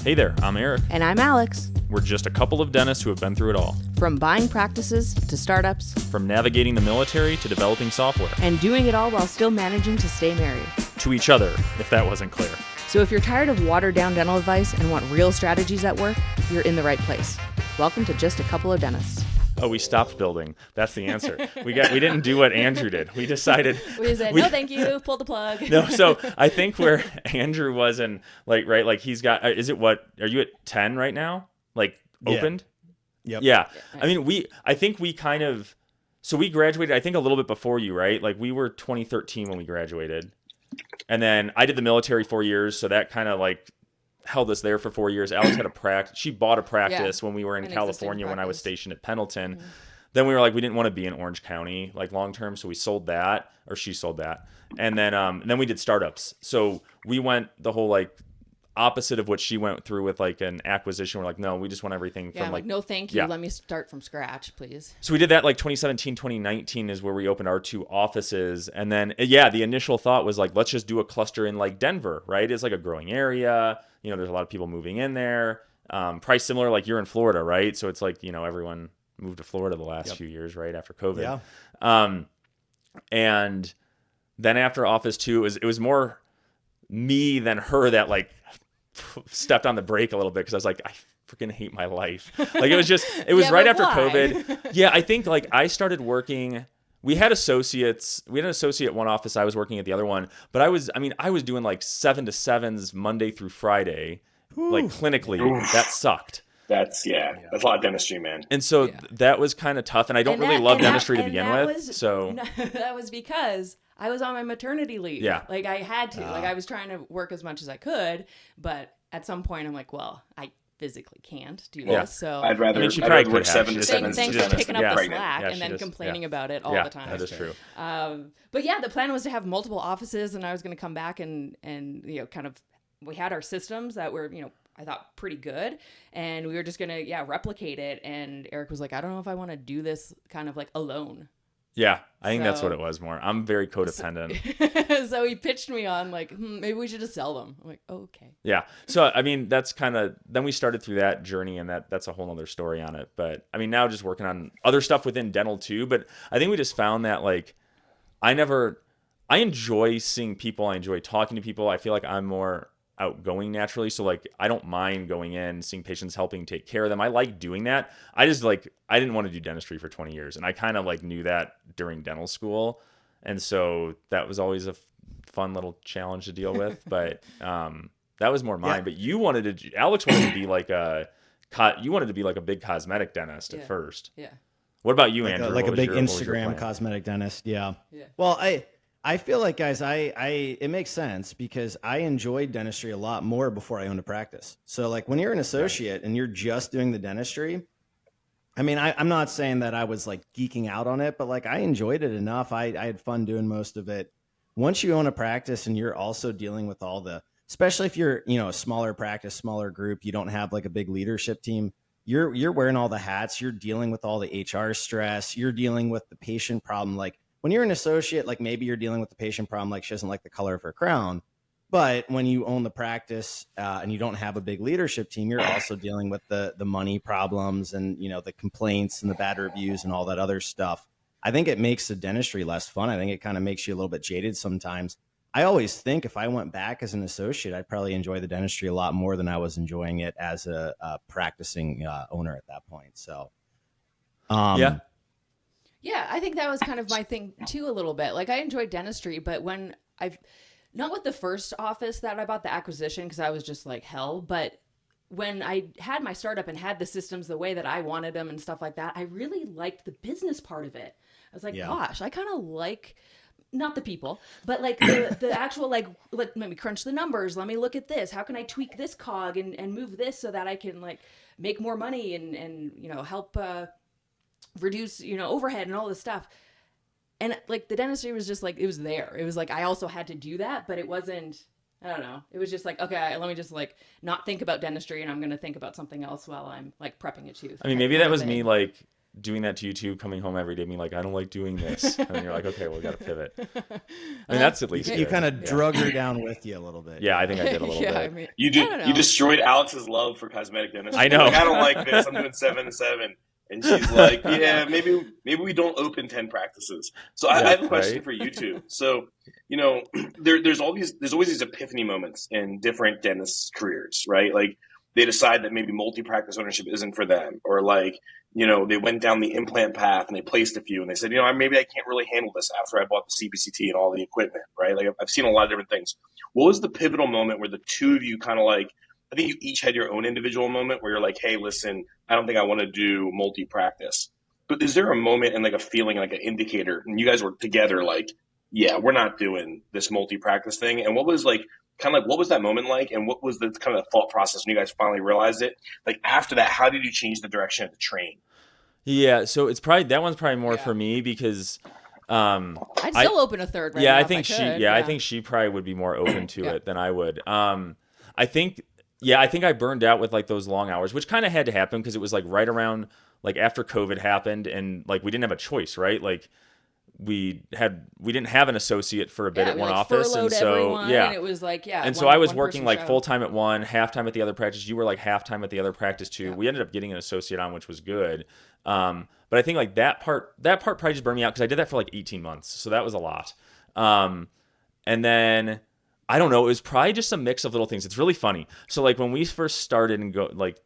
Hey there, I'm Eric. And I'm Alex. We're just a couple of dentists who have been through it all. From buying practices to startups. From navigating the military to developing software. And doing it all while still managing to stay married. To each other, if that wasn't clear. So if you're tired of watered-down dental advice and want real strategies at work, you're in the right place. Welcome to Just a Couple of Dentists. Oh, we stopped building. That's the answer. We didn't do what Andrew did. We decided. We said, no, thank you. Pull the plug. No, so I think where Andrew was in, he's got, are you at 10 right now? Opened? Yep. Yeah. I mean, we graduated, I think a little bit before you, right? We were 2013 when we graduated. And then I did the military 4 years. So that kind of held us there for 4 years. Alex had a practice. She bought a practice when we were in California when I was stationed at Pendleton. Mm-hmm. Then we were we didn't want to be in Orange County long term, so we sold that, or she sold that, and then we did startups. So we went the whole opposite of what she went through with an acquisition. We're no, we just want everything from no, thank you. Yeah. Let me start from scratch, please. So we did that 2017, 2019 is where we opened our two offices, and then the initial thought was let's just do a cluster in Denver, right? It's a growing area. There's a lot of people moving in there. Price similar, you're in Florida, right? So it's everyone moved to Florida the last few years, right, after COVID. Yeah. And then after Office 2, it was more me than her that stepped on the brake a little bit, because I was I freaking hate my life. It was right after COVID. Yeah, I think I started working. We had associates. We had an associate at one office. I was working at the other one. But I was doing 7 to 7s Monday through Friday, clinically. Oof. That sucked. That's a lot of dentistry, man. And so that was kind of tough. And I don't really love dentistry to begin with. So that was because I was on my maternity leave. Yeah. I had to. I was trying to work as much as I could. But at some point, I'm I physically can't do this. Yeah. So I'd rather work 7 to 7. Thanks for picking up the slack and then complaining about it all the time. That is true. But yeah, the plan was to have multiple offices, and I was going to come back and we had our systems that were I thought pretty good, and we were just going to replicate it. And Eric was I don't know if I want to do this kind of alone. Yeah, I think that's what it was more. I'm very codependent. So he pitched me on maybe we should just sell them. I'm oh, okay. Yeah. So, that's kind of, then we started through that journey, and that's a whole other story on it. But now just working on other stuff within dental too. But I think we just found that I enjoy seeing people. I enjoy talking to people. I feel I'm more outgoing naturally. So I don't mind going in, seeing patients, helping take care of them. I like doing that. I just I didn't want to do dentistry for 20 years. And I kind of knew that during dental school. And so that was always a fun little challenge to deal with. But that was more mine. Yeah. But Alex wanted to be a big cosmetic dentist at first. Yeah. What about you, Andrew? A big Instagram cosmetic dentist. Yeah. Well, I feel guys, it makes sense because I enjoyed dentistry a lot more before I owned a practice. So when you're an associate and you're just doing the dentistry, I'm not saying that I was geeking out on it, but I enjoyed it enough. I had fun doing most of it. Once you own a practice and you're also dealing with especially if you're, a smaller practice, smaller group, you don't have a big leadership team. You're wearing all the hats. You're dealing with all the HR stress. You're dealing with the patient problem. When you're an associate, maybe you're dealing with the patient problem, she doesn't like the color of her crown. But when you own the practice and you don't have a big leadership team, you're also dealing with the money problems and, the complaints and the bad reviews and all that other stuff. I think it makes the dentistry less fun. I think it kind of makes you a little bit jaded sometimes. I always think if I went back as an associate, I'd probably enjoy the dentistry a lot more than I was enjoying it as a practicing owner at that point. So, yeah. Yeah, I think that was kind of my thing too a little bit. I enjoyed dentistry, but when not with the first office that I bought the acquisition, because I was just hell, but when I had my startup and had the systems the way that I wanted them and stuff like that, I really liked the business part of it. I was gosh, I kind of not the people, but the actual, let me crunch the numbers. Let me look at this. How can I tweak this cog and move this so that I can make more money and help, reduce overhead and all this stuff. And the dentistry was just it was there. It was I also had to do that, but it wasn't, I don't know, it was just okay, let me just not think about dentistry, and I'm going to think about something else while I'm prepping a tooth. Maybe that was me doing that to you too, coming home every day being like, I don't like doing this. And then you're like, okay, well, we got to pivot. I mean, that's at least you kind of drug her down with you a little bit. Yeah, I think I did a little bit. I mean, you destroyed Alex's love for cosmetic dentistry. I know. Like, I don't like this. I'm doing 7 to 7. And she's like, yeah, maybe we don't open 10 practices. So I have a question for you two. So, there's always these epiphany moments in different dentists' careers, right? Like they decide that maybe multi-practice ownership isn't for them, or like, they went down the implant path and they placed a few and they said, maybe I can't really handle this after I bought the CBCT and all the equipment, right? Like I've seen a lot of different things. What was the pivotal moment where the two of you kind of like, I think you each had your own individual moment where you're like, hey, listen, I don't think I want to do multi-practice. But is there a moment and like a feeling, like an indicator, and you guys were together like, yeah, we're not doing this multi-practice thing? And what was like, kind of like, what was that moment like? And what was the kind of thought process when you guys finally realized it? Like after that, how did you change the direction of the train? Yeah, so it's probably, that one's probably more for me because I'd still open a third right yeah, now I think I I think she probably would be more open to it than I would. I think I burned out with like those long hours, which kind of had to happen because it was like right around like after COVID happened and like we didn't have a choice, right? Like we didn't have an associate for a bit at one office, and so and it was like and so I was working like full time at one, half time at the other practice. You were like half time at the other practice too. We ended up getting an associate on, which was good. But I think like that part probably just burned me out because I did that for like 18 months, so that was a lot. And then I don't know, it was probably just a mix of little things. It's really funny. So like when we first started and go like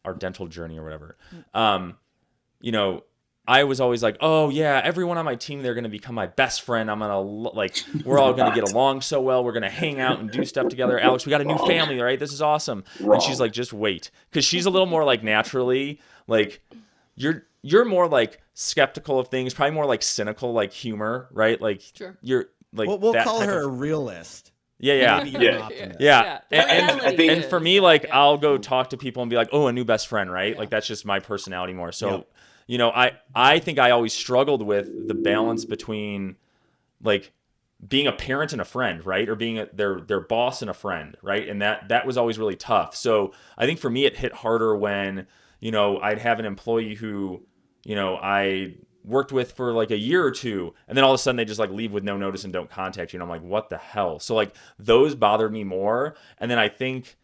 our dental journey or whatever, I was always like, oh yeah, everyone on my team, they're going to become my best friend. I'm going to we're all going to get along so well. We're going to hang out and do stuff together. Alex, we got a new family, right? This is awesome. And she's like, just wait. Cause she's a little more like naturally, like you're more like skeptical of things, probably more like cynical, like humor, right? Like you're like, we'll call her a realist. Yeah. I think, and for me, like I'll go talk to people and be like, oh, a new best friend, right? Like that's just my personality more. So, I think I always struggled with the balance between like being a parent and a friend, right? Or being their boss and a friend, right? And that was always really tough. So I think for me, it hit harder when, I'd have an employee who, I worked with for like a year or two, and then all of a sudden they just like leave with no notice and don't contact you. And I'm like, what the hell? So like those bothered me more. And then I think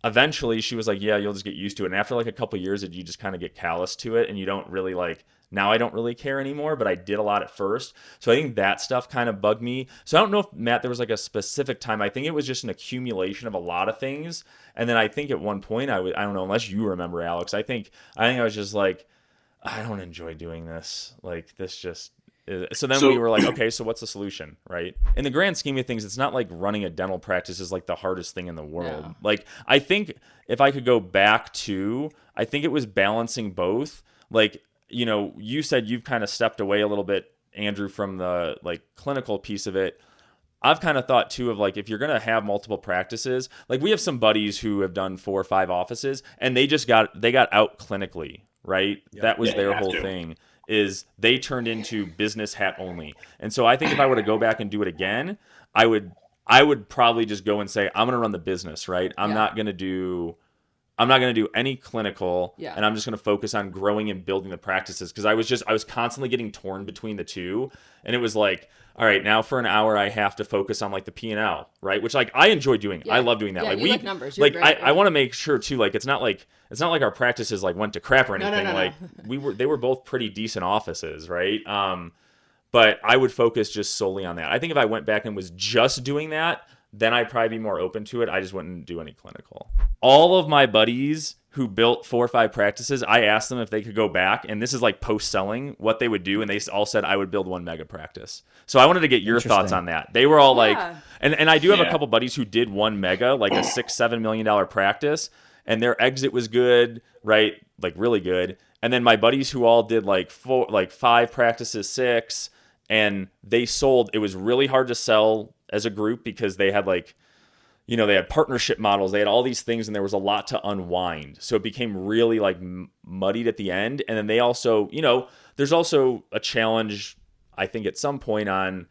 eventually she was like, yeah, you'll just get used to it. And after like a couple of years, you just kind of get callous to it and you don't really like, now I don't really care anymore, but I did a lot at first. So I think that stuff kind of bugged me. So I don't know if, Matt, there was like a specific time. I think it was just an accumulation of a lot of things. And then I think at one point I don't know, unless you remember, Alex, I think I was just like, I don't enjoy doing this. Like this just is. So then we were like, okay, so what's the solution, right? In the grand scheme of things, it's not like running a dental practice is like the hardest thing in the world. No. Like I think if I could go back to, I think it was balancing both. Like, you said you've kind of stepped away a little bit, Andrew, from the like clinical piece of it. I've kind of thought too of like, if you're going to have multiple practices, like we have some buddies who have done 4 or 5 offices and they got out clinically. Right? Yep. That was their whole thing, is they turned into business hat only. And so I think if I were to go back and do it again, I would probably just go and say, I'm going to run the business, right? I'm not going to do any clinical, and I'm just going to focus on growing and building the practices. Cause I was constantly getting torn between the two. And it was like, all right, now for an hour, I have to focus on like the P&L, right? Which like I enjoy doing. I love doing that. Yeah, like you like numbers. Like I want to make sure too, like it's not like our practices like went to crap or anything. No. They were both pretty decent offices, right? But I would focus just solely on that. I think if I went back and was just doing that, then I'd probably be more open to it. I just wouldn't do any clinical. All of my buddies who built 4 or 5 practices, I asked them if they could go back, and this is like post-selling, what they would do, and they all said I would build 1 mega practice. So I wanted to get your thoughts on that. They were all like, and I do have a couple buddies who did 1 mega, like a $6-7 million practice, and their exit was good, right? Like really good. And then my buddies who all did like 5 practices, 6, and they sold. It was really hard to sell as a group because they had like, they had partnership models, they had all these things, and there was a lot to unwind. So it became really like muddied at the end. And then they also, there's also a challenge, I think, at some point on,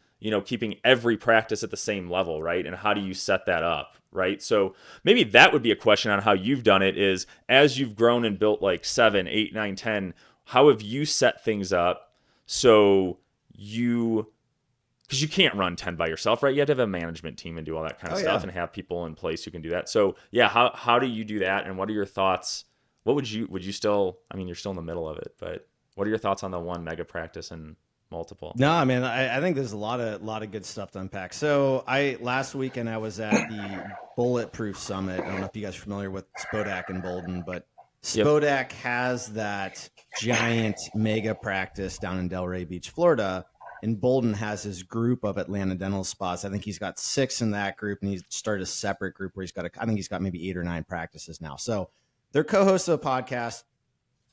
keeping every practice at the same level, right? And how do you set that up, right? So maybe that would be a question on how you've done it is, as you've grown and built like 7, 8, 9, 10, how have you set things up so because you can't run 10 by yourself, right? You have to have a management team and do all that kind of stuff and have people in place who can do that. So yeah, how do you do that? And what are your thoughts? What would you still, I mean, you're still in the middle of it, but what are your thoughts on the one mega practice and multiple? No, I mean, I think there's a lot of good stuff to unpack. So last weekend I was at the Bulletproof Summit. I don't know if you guys are familiar with Spodak and Bolden, but Spodak has that giant mega practice down in Delray Beach, Florida. And Bolden has his group of Atlanta dental spas. I think he's got 6 in that group, and he's started a separate group where I think he's got maybe 8 or 9 practices now. So they're co-hosts of a podcast.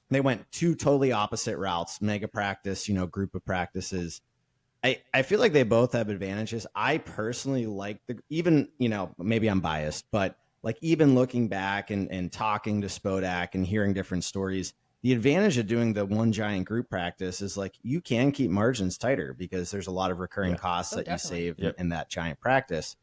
They went 2 totally opposite routes, mega practice, group of practices. I feel like they both have advantages. I personally like even, maybe I'm biased, but like even looking back and talking to Spodak and hearing different stories, the advantage of doing the one giant group practice is like you can keep margins tighter because there's a lot of recurring costs that definitely. You save in that giant practice.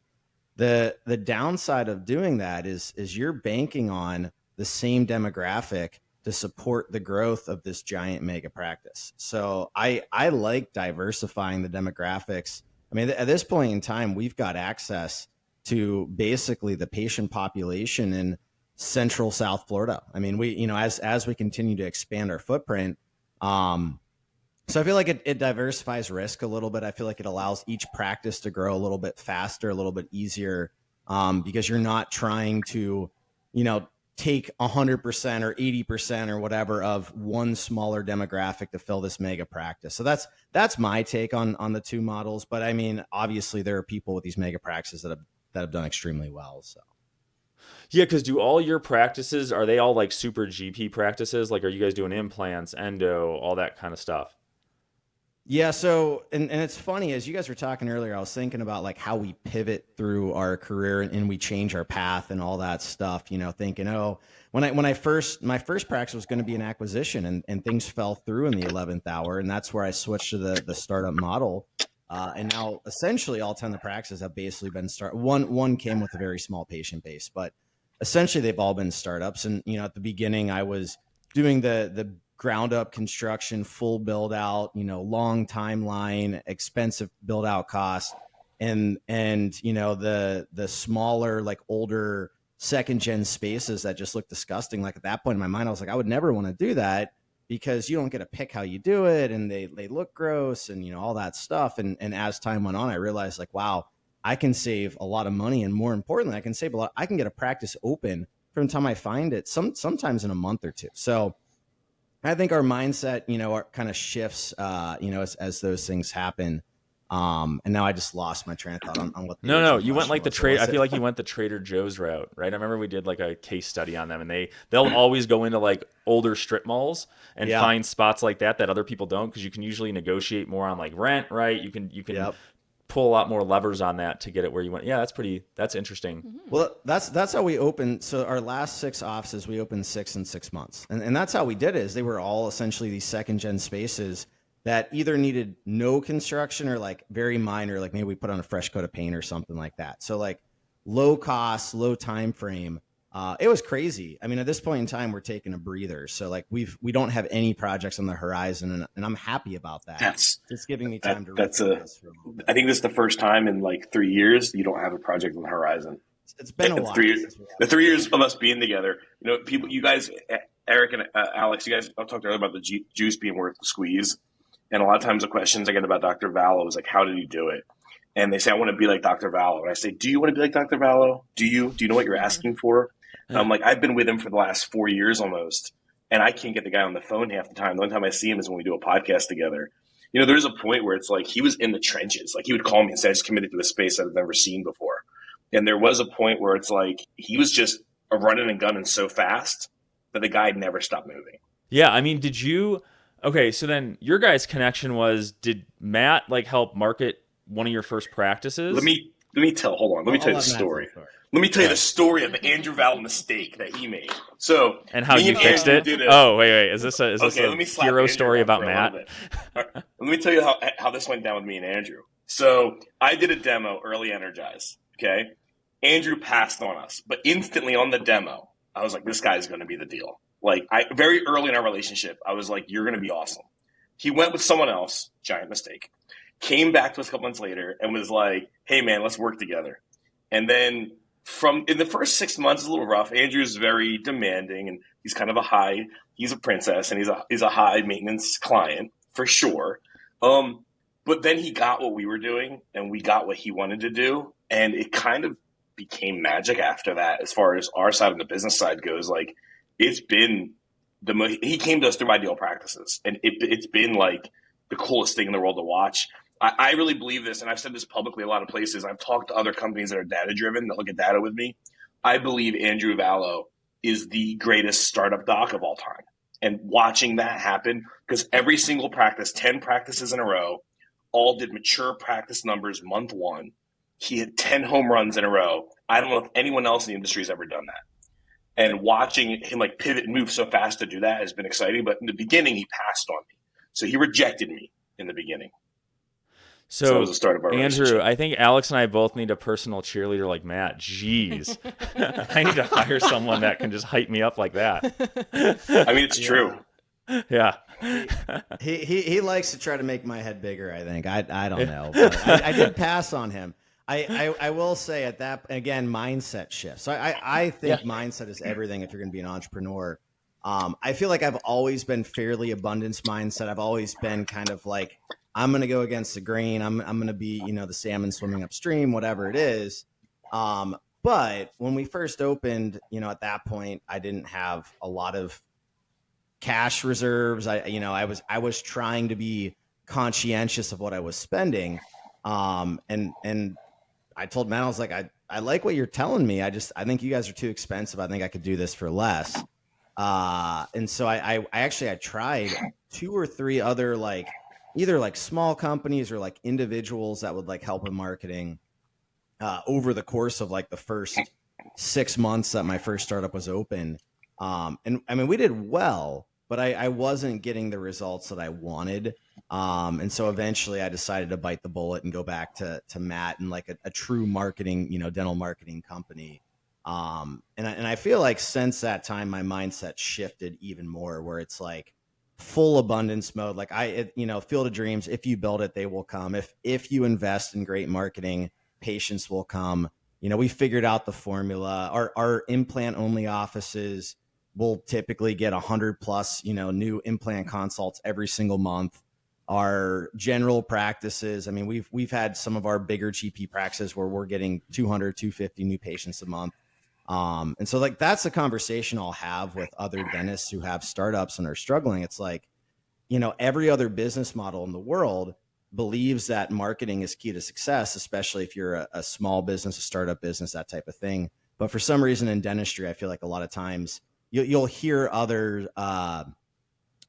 The downside of doing that is you're banking on the same demographic to support the growth of this giant mega practice. So I like diversifying the demographics. I mean, at this point in time, we've got access to basically the patient population in Central South Florida. I mean, we, as we continue to expand our footprint, so I feel like it diversifies risk a little bit. I feel like it allows each practice to grow a little bit faster, a little bit easier, because you're not trying to, take 100% or 80% or whatever of one smaller demographic to fill this mega practice. So that's my take on the 2 models. But I mean, obviously there are people with these mega practices that have done extremely well. So. Yeah, because do all your practices, are they all like super GP practices? Like, are you guys doing implants, endo, all that kind of stuff? Yeah. So, and it's funny, as you guys were talking earlier, I was thinking about like how we pivot through our career and we change our path and all that stuff, thinking, my first practice was going to be an acquisition and things fell through in the 11th hour. And that's where I switched to the startup model. And now essentially all 10 of the practices have basically been one came with a very small patient base, but essentially they've all been startups. And, at the beginning I was doing the ground up construction, full build out, long timeline, expensive build out cost. And the smaller, like older 2nd gen spaces that just look disgusting. Like at that point in my mind, I was like, I would never want to do that because you don't get to pick how you do it. And they look gross and, all that stuff. And as time went on, I realized like, wow, I can save a lot of money. And more importantly, I can save a lot. I can get a practice open from the time I find it sometimes in a month or 2. So I think our mindset, kind of shifts, as those things happen. And now I just lost my train of thought on what. No, you went like the trade. I feel like you went the Trader Joe's route, right? I remember we did like a case study on them, and they'll always go into like older strip malls and find spots like that other people don't, because you can usually negotiate more on like rent, right? You can pull a lot more levers on that to get it where you want. Yeah, that's interesting. Mm-hmm. Well, that's how we opened. So our last 6 offices, we opened 6 in 6 months. And that's how we did it, is they were all essentially these 2nd gen spaces that either needed no construction or like very minor, like maybe we put on a fresh coat of paint or something like that. So like low cost, low time frame. It was crazy. I mean, at this point in time, we're taking a breather. So like we don't have any projects on the horizon, and I'm happy about that. It's giving me time to. I think this is the first time in like 3 years you don't have a project on the horizon. It's been a while. 3 years. The 3 years of us being together, people, you guys, Eric and Alex, you guys, I talked earlier about the juice being worth the squeeze, and a lot of times the questions I get about Dr. Vallo is like, how did he do it? And they say, I want to be like Dr. Vallo. And I say, do you want to be like Dr. Vallo? Do you know what you're asking for? I'm like, I've been with him for the last 4 years almost, and I can't get the guy on the phone half the time. The only time I see him is when we do a podcast together. There's a point where it's like he was in the trenches. Like he would call me and say, I just committed to a space I've never seen before. And there was a point where it's like he was just running and gunning so fast that the guy never stopped moving. Yeah, I mean, okay, so then your guys' connection was, did Matt like help market one of your first practices? Let me tell you the story. Let me tell you the story of the Andrew Vallo mistake that he made. So, and how you fixed it? Wait. Is this a hero story about Matt? Right. Let me tell you how this went down with me and Andrew. So I did a demo early Energize. Okay. Andrew passed on us, but instantly on the demo, I was like, this guy's going to be the deal. Like very early in our relationship, I was like, you're going to be awesome. He went with someone else, giant mistake, came back to us a couple months later and was like, hey man, let's work together. And then in the first 6 months, it's a little rough. Andrew's very demanding and he's kind of he's a princess and he's a high maintenance client for sure. But then he got what we were doing and we got what he wanted to do. And it kind of became magic after that, as far as our side and the business side goes. Like, it's been he came to us through Ideal Practices, and it's been like the coolest thing in the world to watch. I really believe this, and I've said this publicly a lot of places. I've talked to other companies that are data-driven, that look at data with me. I believe Andrew Vallo is the greatest startup doc of all time. And watching that happen, because every single practice, 10 practices in a row, all did mature practice numbers month one. He had 10 home runs in a row. I don't know if anyone else in the industry has ever done that. And watching him like pivot and move so fast to do that has been exciting. But in the beginning, he passed on me. So he rejected me in the beginning. So it was the start of our Andrew, I think Alex and I both need a personal cheerleader like Matt. Jeez. I need to hire someone that can just hype me up like that. I mean, it's true. Yeah. He likes to try to make my head bigger, I think. I don't know. But I did pass on him. I will say at that, again, mindset shift. So I think mindset is everything if you're going to be an entrepreneur. I feel like I've always been fairly abundance mindset. I've always been kind of like, I'm going to go against the grain. I'm going to be, the salmon swimming upstream, whatever it is. But when we first opened, at that point, I didn't have a lot of cash reserves. I was trying to be conscientious of what I was spending. And I told Matt, I was like, I like what you're telling me. I think you guys are too expensive. I think I could do this for less. And so I tried 2 or 3 other either small companies or individuals that would help in marketing over the course of the first 6 months that my first startup was open. And I mean, we did well, but I wasn't getting the results that I wanted. And so eventually I decided to bite the bullet and go back to Matt and a true marketing, dental marketing company. And I feel like since that time, my mindset shifted even more, where it's full abundance mode. Field of Dreams, if you build it, they will come. If you invest in great marketing, patients will come. We figured out the formula. Our implant only offices will typically get 100 plus, new implant consults every single month. Our general practices, I mean, we've had some of our bigger GP practices where we're getting 200, 250 new patients a month. And so that's a conversation I'll have with other dentists who have startups and are struggling. It's every other business model in the world believes that marketing is key to success, especially if you're a small business, a startup business, that type of thing. But for some reason in dentistry, I feel like a lot of times you'll hear other,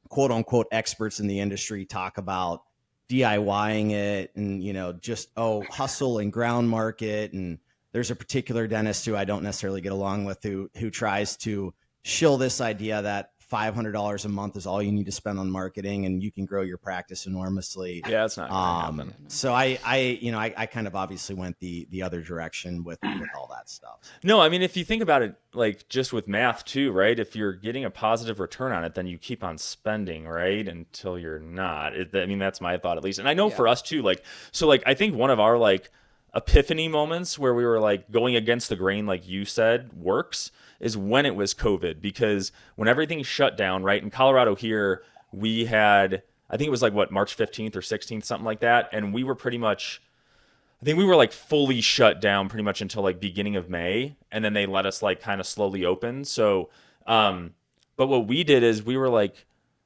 quote unquote experts in the industry talk about DIYing it and, just, hustle and ground market. And there's a particular dentist who I don't necessarily get along with who tries to shill this idea that $500 a month is all you need to spend on marketing and you can grow your practice enormously. Yeah, it's not going to happen. So I kind of obviously went the other direction with all that stuff. No, I mean, if you think about it, just with math too, right? If you're getting a positive return on it, then you keep on spending, right? Until you're not. That's my thought at least. And I know for us too, I think one of our epiphany moments where we were going against the grain, like you said, works, is when it was COVID, because when everything shut down, right? In Colorado here, we had, I think it was March 15th or 16th, something like that. And we were pretty much, I think we were fully shut down pretty much until beginning of May. And then they let us kind of slowly open. So, but what we did is we were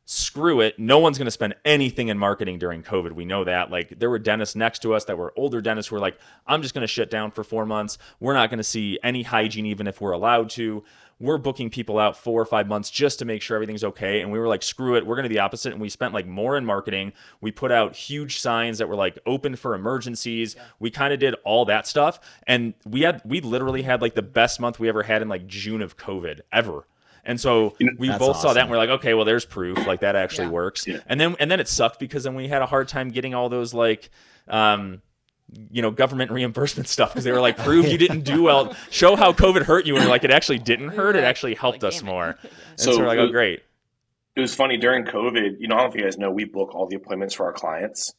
screw it. No one's going to spend anything in marketing during COVID. We know that. There were dentists next to us that were older dentists who were I'm just going to shut down for 4 months. We're not going to see any hygiene, even if we're allowed to. We're booking people out 4 or 5 months just to make sure everything's okay. And we were screw it. We're going to be the opposite. And we spent more in marketing. We put out huge signs that were open for emergencies. Yeah. We kind of did all that stuff. And we literally had the best month we ever had in June of COVID ever. And so we both saw that and we're okay, well, there's proof that actually works. Yeah. And then it sucked because then we had a hard time getting all those government reimbursement stuff because they were like, prove you didn't do well, show how COVID hurt you, and we're like, it actually didn't hurt, it actually helped us more. And so we're like, oh, great. It was funny during COVID. I don't know if you guys know, we book all the appointments for our clients,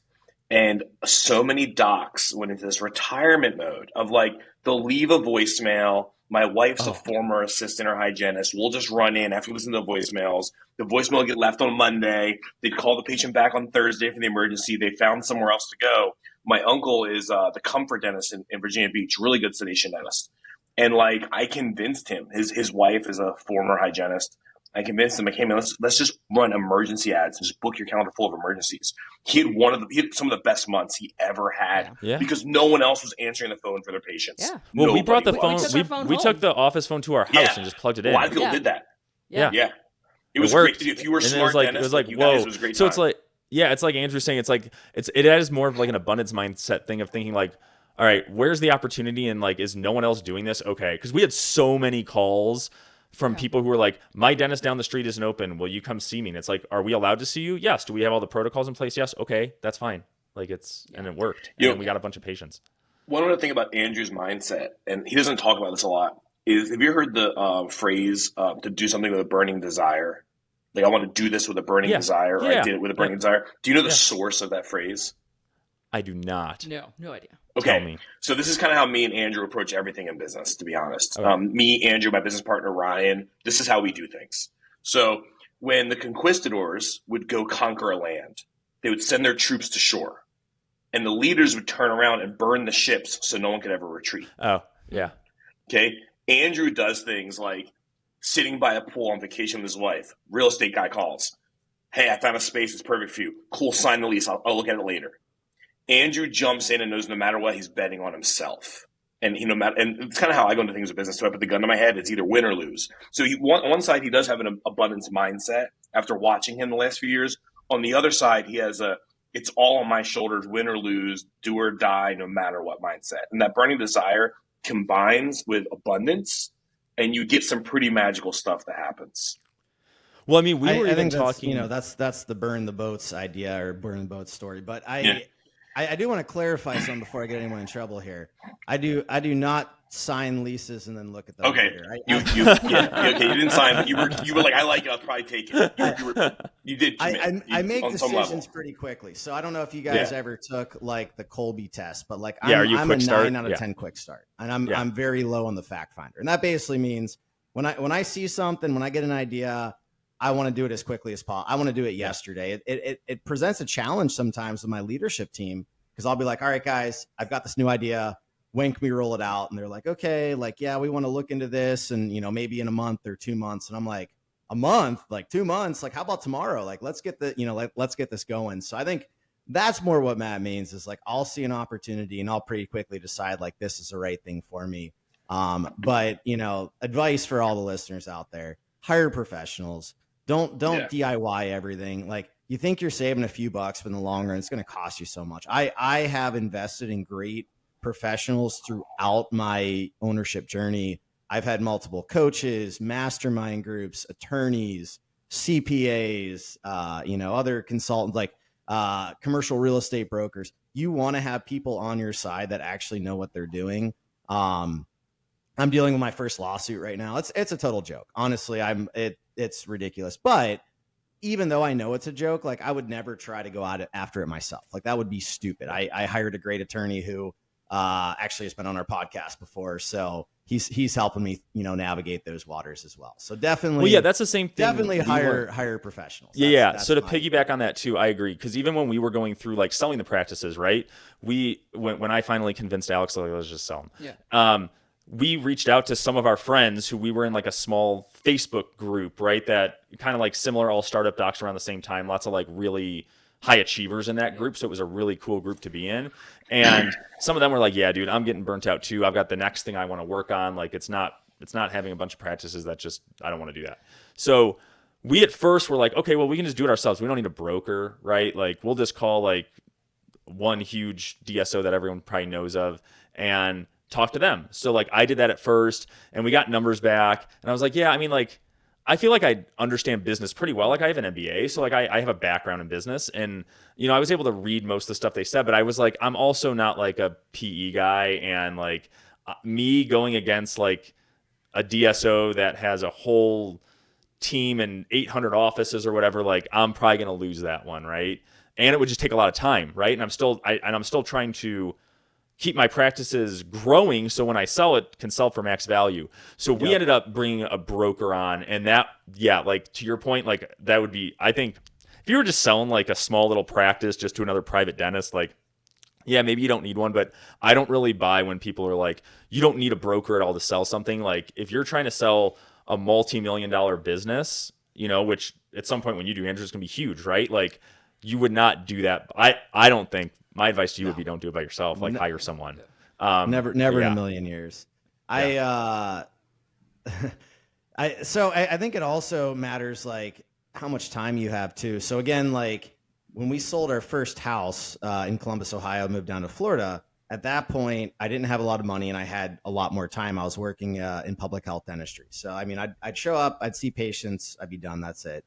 and so many docs went into this retirement mode of like, they'll leave a voicemail. My wife's a former assistant or hygienist. We'll just run in after we listen to the voicemails. The voicemail will get left on Monday. They'd call the patient back on Thursday for the emergency. They found somewhere else to go. My uncle is the comfort dentist in Virginia Beach, really good sedation dentist. And like, I convinced him, his wife is a former hygienist. I convinced him, I came in, let's just run emergency ads and just book your calendar full of emergencies. He had some of the best months he ever had because no one else was answering the phone for their patients. Yeah. Well, we brought the phone. We took the office phone to our house and just plugged it in. A lot of people did that. Yeah. It was great. If you were smart dentist, it was like, whoa. Guys, it was a great time. It's like, it's like Andrew's saying, it has more of like an abundance mindset thing of thinking like, all right, where's the opportunity, and like, is no one else doing this? Okay. Because we had so many calls from people who were like, my dentist down the street isn't open. Will you come see me? And it's like, are we allowed to see you? Yes. Do we have all the protocols in place? Yes. Okay, that's fine. Like and it worked. And we got a bunch of patients. One other thing about Andrew's mindset, and he doesn't talk about this a lot, is have you heard the phrase to do something with a burning desire? Like, I want to do this with a burning desire, or I did it with a burning desire. Do you know the source of that phrase? I do not. No idea. Okay, tell me. So this is kind of how me and Andrew approach everything in business, to be honest. Okay. Me, Andrew, my business partner, Ryan, this is how we do things. So when the conquistadors would go conquer a land, they would send their troops to shore, and the leaders would turn around and burn the ships so no one could ever retreat. Oh, yeah. Okay, Andrew does things like sitting by a pool on vacation with his wife. Real estate guy calls. Hey, I found a space. It's perfect for you. Cool, sign the lease. I'll look at it later. Andrew jumps in and knows no matter what, he's betting on himself. And and it's kind of how I go into things with business. So I put the gun to my head. It's either win or lose. So on one side, he does have an abundance mindset after watching him the last few years. On the other side, he has it's all on my shoulders, win or lose, do or die, no matter what mindset. And that burning desire combines with abundance, and you get some pretty magical stuff that happens. Well, I mean, we were even talking. That's the burn the boats idea or burn the boats story. But I do want to clarify something before I get anyone in trouble here. I do not sign leases and then look at them. Okay, later. You didn't sign, but you were like, I like it, I'll probably take it. You did. I make decisions pretty quickly, so I don't know if you guys ever took like the Colby test, but like I'm a 9 out of 10 quick start, and I'm very low on the fact finder, and that basically means when I see something, when I get an idea, I want to do it as quickly as possible. I want to do it yesterday. It presents a challenge sometimes with my leadership team because I'll be like, all right, guys, I've got this new idea. When can we roll it out? And they're like, okay, like, yeah, we want to look into this. And, maybe in a month or 2 months. And I'm like, a month, like 2 months, like, how about tomorrow? Like, let's get let's get this going. So I think that's more what Matt means is like, I'll see an opportunity and I'll pretty quickly decide like, this is the right thing for me. But advice for all the listeners out there, hire professionals. Don't DIY everything. Like, you think you're saving a few bucks, but in the long run, it's going to cost you so much. I have invested in great professionals throughout my ownership journey. I've had multiple coaches, mastermind groups, attorneys, CPAs, other consultants, like commercial real estate brokers. You want to have people on your side that actually know what they're doing. I'm dealing with my first lawsuit right now. It's a total joke. Honestly, it's ridiculous. But even though I know it's a joke, like I would never try to go out after it myself. Like that would be stupid. I hired a great attorney who actually has been on our podcast before. So he's helping me, navigate those waters as well. So definitely. Well, yeah, that's the same thing. Definitely hire professionals. That's so to piggyback on that too, I agree. Because even when we were going through like selling the practices, right? When I finally convinced Alex, like, let's just sell them. Yeah. We reached out to some of our friends who we were in like a small Facebook group, right? That kind of like similar, all startup docs around the same time. Lots of like really high achievers in that group. So it was a really cool group to be in. And some of them were like, yeah, dude, I'm getting burnt out too. I've got the next thing I want to work on. Like it's not having a bunch of practices that just, I don't want to do that. So we at first were like, okay, well, we can just do it ourselves. We don't need a broker, right? Like we'll just call like one huge DSO that everyone probably knows of and talk to them. So like I did that at first and we got numbers back and I was like, yeah, I mean, like I feel like I understand business pretty well. Like I have an MBA, so like I have a background in business, and I was able to read most of the stuff they said, but I was like, I'm also not like a PE guy, and like me going against like a DSO that has a whole team and 800 offices or whatever, like I'm probably going to lose that one, right? And it would just take a lot of time, right? And I'm still trying to keep my practices growing, so when I sell it, can sell for max value. So we ended up bringing a broker on, and that, yeah, like to your point, like that would be, I think, if you were just selling like a small little practice just to another private dentist, like, yeah, maybe you don't need one, but I don't really buy when people are like, you don't need a broker at all to sell something. Like if you're trying to sell a multi-million-dollar business, which at some point when you do, Andrew, it's going to be huge, right? Like you would not do that. I don't think. My advice to you would be don't do it by yourself. Like hire someone. Never in a million years. Yeah. I think it also matters like how much time you have too. So again, like when we sold our first house in Columbus, Ohio, moved down to Florida. At that point, I didn't have a lot of money and I had a lot more time. I was working in public health dentistry. So I mean, I'd show up, I'd see patients, I'd be done. That's it.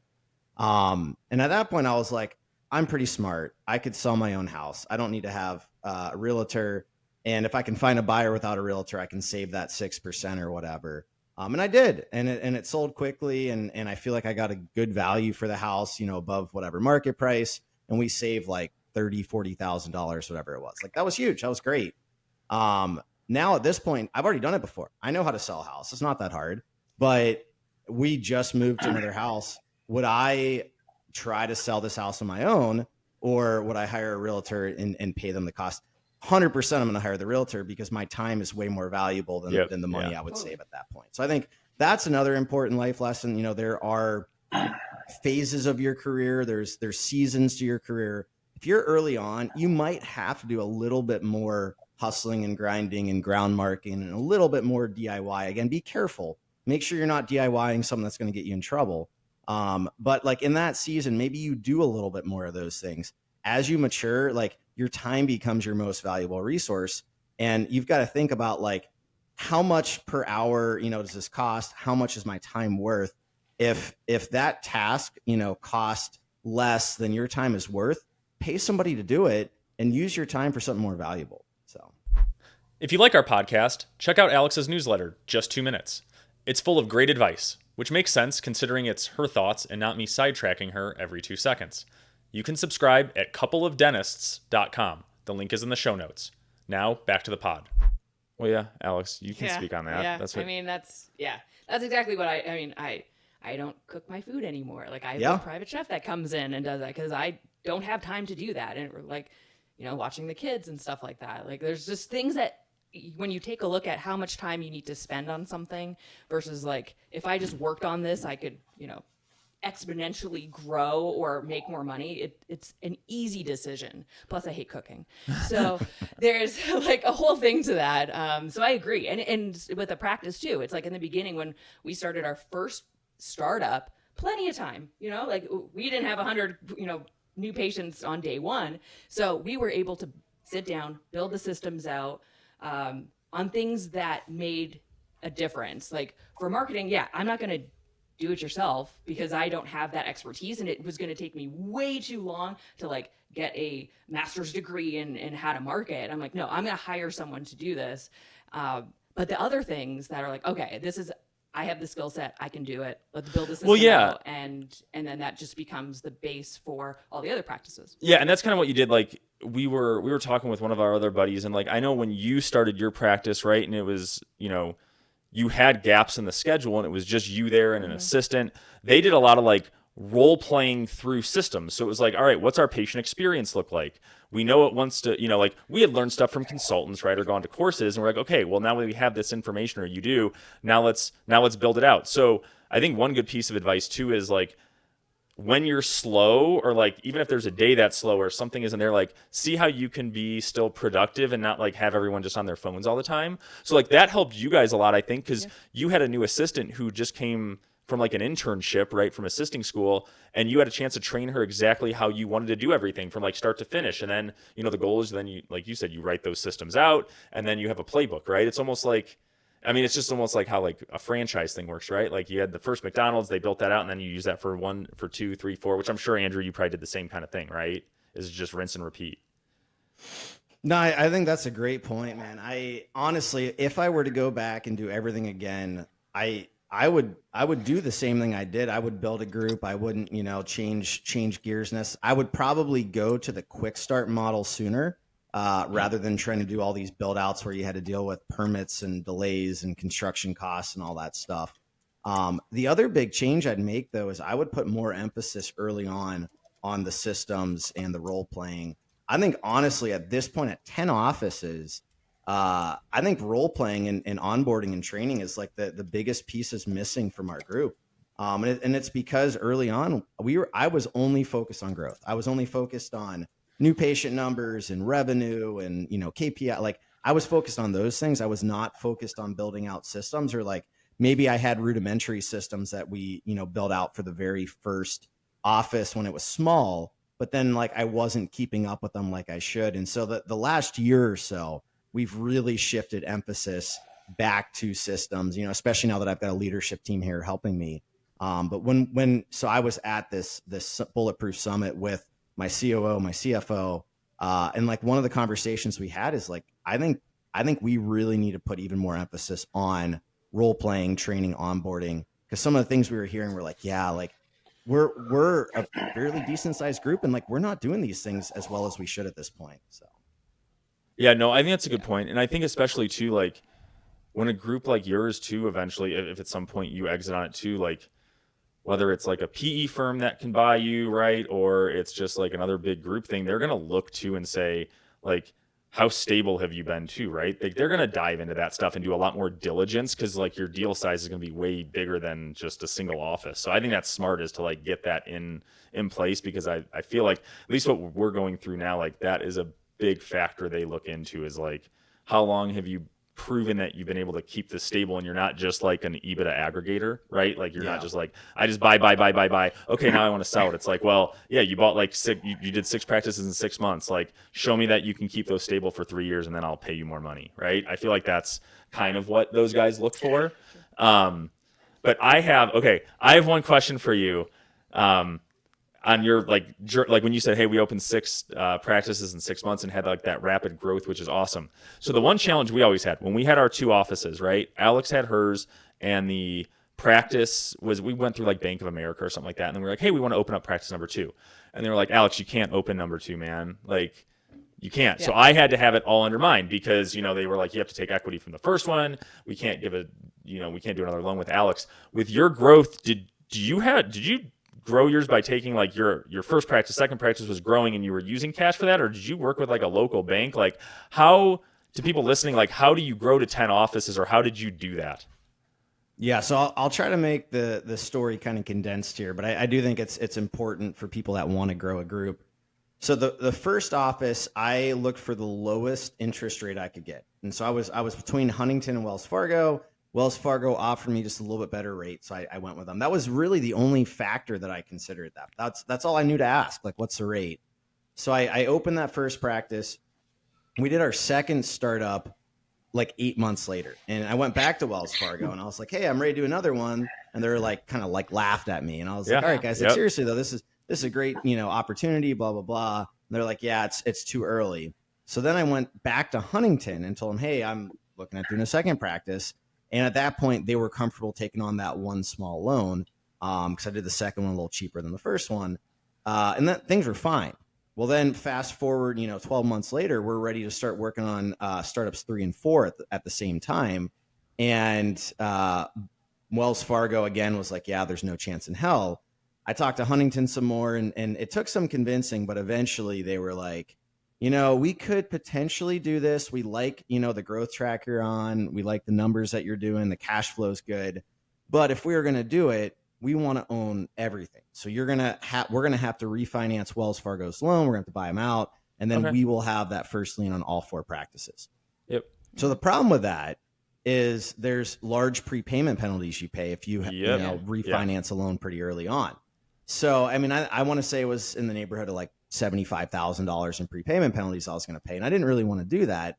And at that point, I was like, I'm pretty smart. I could sell my own house. I don't need to have a realtor. And if I can find a buyer without a realtor, I can save that 6% or whatever. And I did. And it sold quickly. And I feel like I got a good value for the house, above whatever market price. And we saved like $30,000-$40,000, whatever it was. Like that was huge. That was great. Now at this point, I've already done it before. I know how to sell a house. It's not that hard. But we just moved to another house. Would I try to sell this house on my own, or would I hire a realtor and pay them the cost? 100% I'm going to hire the realtor because my time is way more valuable than the money I would save at that point. So I think that's another important life lesson. There are phases of your career. There's seasons to your career. If you're early on, you might have to do a little bit more hustling and grinding and ground marking and a little bit more DIY. Again, be careful. Make sure you're not DIYing something that's going to get you in trouble. But like in that season, maybe you do a little bit more of those things. As you mature, like your time becomes your most valuable resource. And you've got to think about like, how much per hour, does this cost? How much is my time worth? If that task, cost less than your time is worth, pay somebody to do it and use your time for something more valuable. So if you like our podcast, check out Alex's newsletter, Just 2 Minutes. It's full of great advice, which makes sense considering it's her thoughts and not me sidetracking her every 2 seconds. You can subscribe at coupleofdentists.com. The link is in the show notes. Now, back to the pod. Well, yeah, Alex, you can speak on that. Yeah, that's exactly what I don't cook my food anymore. Like I have a private chef that comes in and does that because I don't have time to do that. And like, watching the kids and stuff like that. Like there's just things that when you take a look at how much time you need to spend on something versus like, if I just worked on this, I could, exponentially grow or make more money. It's an easy decision. Plus I hate cooking. So there's like a whole thing to that. So I agree. And with the practice too, it's like in the beginning when we started our first startup, plenty of time, like we didn't have 100, new patients on day one. So we were able to sit down, build the systems out, on things that made a difference. Like for marketing, I'm not going to do it yourself because I don't have that expertise, and it was going to take me way too long to like get a master's degree in how to market. I'm like, no, I'm going to hire someone to do this. But the other things that are like, okay, I have the skill set, I can do it. Let's build this system out, and then that just becomes the base for all the other practices. Yeah, and that's kind of what you did. Like we were talking with one of our other buddies, and like I know when you started your practice, right? And it was, you had gaps in the schedule, and it was just you there and an assistant. They did a lot of like role playing through systems. So it was like, all right, what's our patient experience look like? We know it wants to, like we had learned stuff from consultants, right? Or gone to courses, and we're like, okay, well now we have this information, or you do, now let's build it out. So I think one good piece of advice too is like, when you're slow, or like even if there's a day that's slow or something isn't there, like see how you can be still productive and not like have everyone just on their phones all the time. So like that helped you guys a lot, I think, because you had a new assistant who just came from like an internship, right, from assisting school, and you had a chance to train her exactly how you wanted to do everything from like start to finish. And then, the goal is then you, like you said, you write those systems out, and then you have a playbook, right? It's almost like I mean, it's just almost like how like a franchise thing works, right? Like you had the first McDonald's, they built that out, and then you use that for 1, for 2, 3, 4. Which I'm sure, Andrew, you probably did the same kind of thing, right? Is just rinse and repeat. No, I think that's a great point, man. I honestly, if I were to go back and do everything again, I would do the same thing I did. I would build a group. I wouldn't, change gears. I would probably go to the quick start model sooner, rather than trying to do all these build outs where you had to deal with permits and delays and construction costs and all that stuff. The other big change I'd make though is I would put more emphasis early on the systems and the role playing. I think honestly at this point at 10 offices, I think role playing and onboarding and training is like the biggest pieces missing from our group. And it's because early on I was only focused on growth. I was only focused on new patient numbers and revenue and, KPI. Like I was focused on those things. I was not focused on building out systems, or like maybe I had rudimentary systems that we, built out for the very first office when it was small, but then like I wasn't keeping up with them like I should. And so the last year or so, we've really shifted emphasis back to systems, especially now that I've got a leadership team here helping me. But so I was at this Bulletproof Summit with my COO, my CFO, and like one of the conversations we had is like, I think we really need to put even more emphasis on role playing, training, onboarding, because some of the things we were hearing were like, yeah, like we're a fairly decent sized group, and like we're not doing these things as well as we should at this point. So. Yeah, no, I think that's a good point. And I think especially too, like when a group like yours too, eventually, if at some point you exit on it too, like whether it's like a PE firm that can buy you, right? Or it's just like another big group thing, they're going to look to and say like, how stable have you been too, right? They're going to dive into that stuff and do a lot more diligence because like your deal size is going to be way bigger than just a single office. So I think that's smart, is to like get that in place, because I feel like at least what we're going through now, like that is a big factor they look into, is like how long have you proven that you've been able to keep this stable, and you're not just like an EBITDA aggregator, right? Like you're not just like, I just buy. Okay, now I want to sell it. It's like, well, yeah, you bought like you did 6 practices in 6 months. Like show me that you can keep those stable for 3 years, and then I'll pay you more money, right? I feel like that's kind of what those guys look for. But I have one question for you. On your like when you said, hey, we opened 6 practices in 6 months and had like that rapid growth, which is awesome. So the one challenge we always had when we had our 2 offices, right? Alex had hers, and the practice was, we went through like Bank of America or something like that, and then we were like, hey, we want to open up practice number 2, and they were like, Alex, you can't open number 2, man. Like you can't. Yeah. So I had to have it all under mine, because they were like, you have to take equity from the first one. We can't give we can't do another loan with Alex. With your growth, did you grow yours by taking like your first practice, second practice was growing, and you were using cash for that? Or did you work with like a local bank? Like how, to people listening, like how do you grow to 10 offices, or how did you do that? Yeah, so I'll try to make the story kind of condensed here, but I do think it's important for people that want to grow a group. So the first office, I looked for the lowest interest rate I could get. And so I was between Huntington and Wells Fargo. Wells Fargo offered me just a little bit better rate, so I went with them. That was really the only factor that I considered. That's all I knew to ask, like, what's the rate? So I opened that first practice. We did our second startup like 8 months later, and I went back to Wells Fargo, and I was like, hey, I'm ready to do another one. And they're like, kind of like laughed at me, and I was like, all right, guys, like, seriously though, this is a great opportunity, blah blah blah. And they're like, yeah, it's too early. So then I went back to Huntington and told them, hey, I'm looking at doing a second practice. And at that point, they were comfortable taking on that one small loan, because I did the second one a little cheaper than the first one, and that things were fine. Well, then fast forward, 12 months later, we're ready to start working on startups 3 and 4 at the same time, and Wells Fargo again was like, yeah, there's no chance in hell. I talked to Huntington some more, and it took some convincing, but eventually they were like, we could potentially do this. We like, the growth track you're on. We like the numbers that you're doing. The cash flow is good. But if we were going to do it, we want to own everything. So we're going to have to refinance Wells Fargo's loan. We're going to have to buy them out. And then we will have that first lien on all 4 practices. Yep. So the problem with that is there's large prepayment penalties you pay if you, refinance a loan pretty early on. So, I mean, I want to say it was in the neighborhood of like $75,000 in prepayment penalties I was going to pay. And I didn't really want to do that.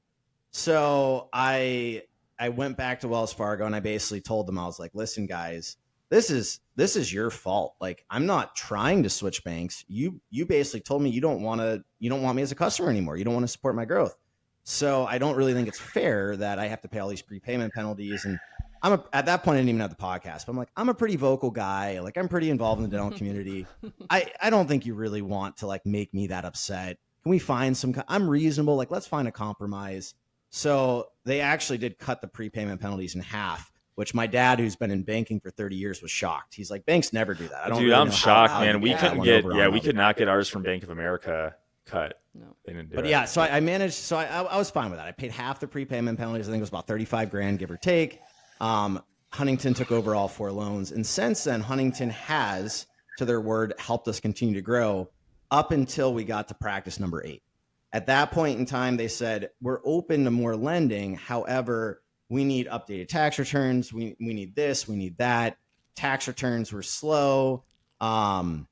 So I I went back to Wells Fargo and I basically told them, I was like, listen, guys, this is your fault. Like, I'm not trying to switch banks. You basically told me you don't want me as a customer anymore. You don't want to support my growth. So I don't really think it's fair that I have to pay all these prepayment penalties. And at that point, I didn't even have the podcast, but I'm like, I'm a pretty vocal guy. Like, I'm pretty involved in the dental community. I don't think you really want to like make me that upset. Can we find I'm reasonable. Like, let's find a compromise. So they actually did cut the prepayment penalties in half, which my dad, who's been in banking for 30 years, was shocked. He's like, banks never do that. I'm shocked, man. We could not get ours from Bank of America cut. No. They didn't do but it. yeah, so I managed. So I was fine with that. I paid half the prepayment penalties. I think it was about 35 grand, give or take. Huntington took over all 4 loans. And since then, Huntington has, to their word, helped us continue to grow up until we got to practice number 8. At that point in time, they said, we're open to more lending. However, we need updated tax returns. We need this, we need that. Tax returns were slow. And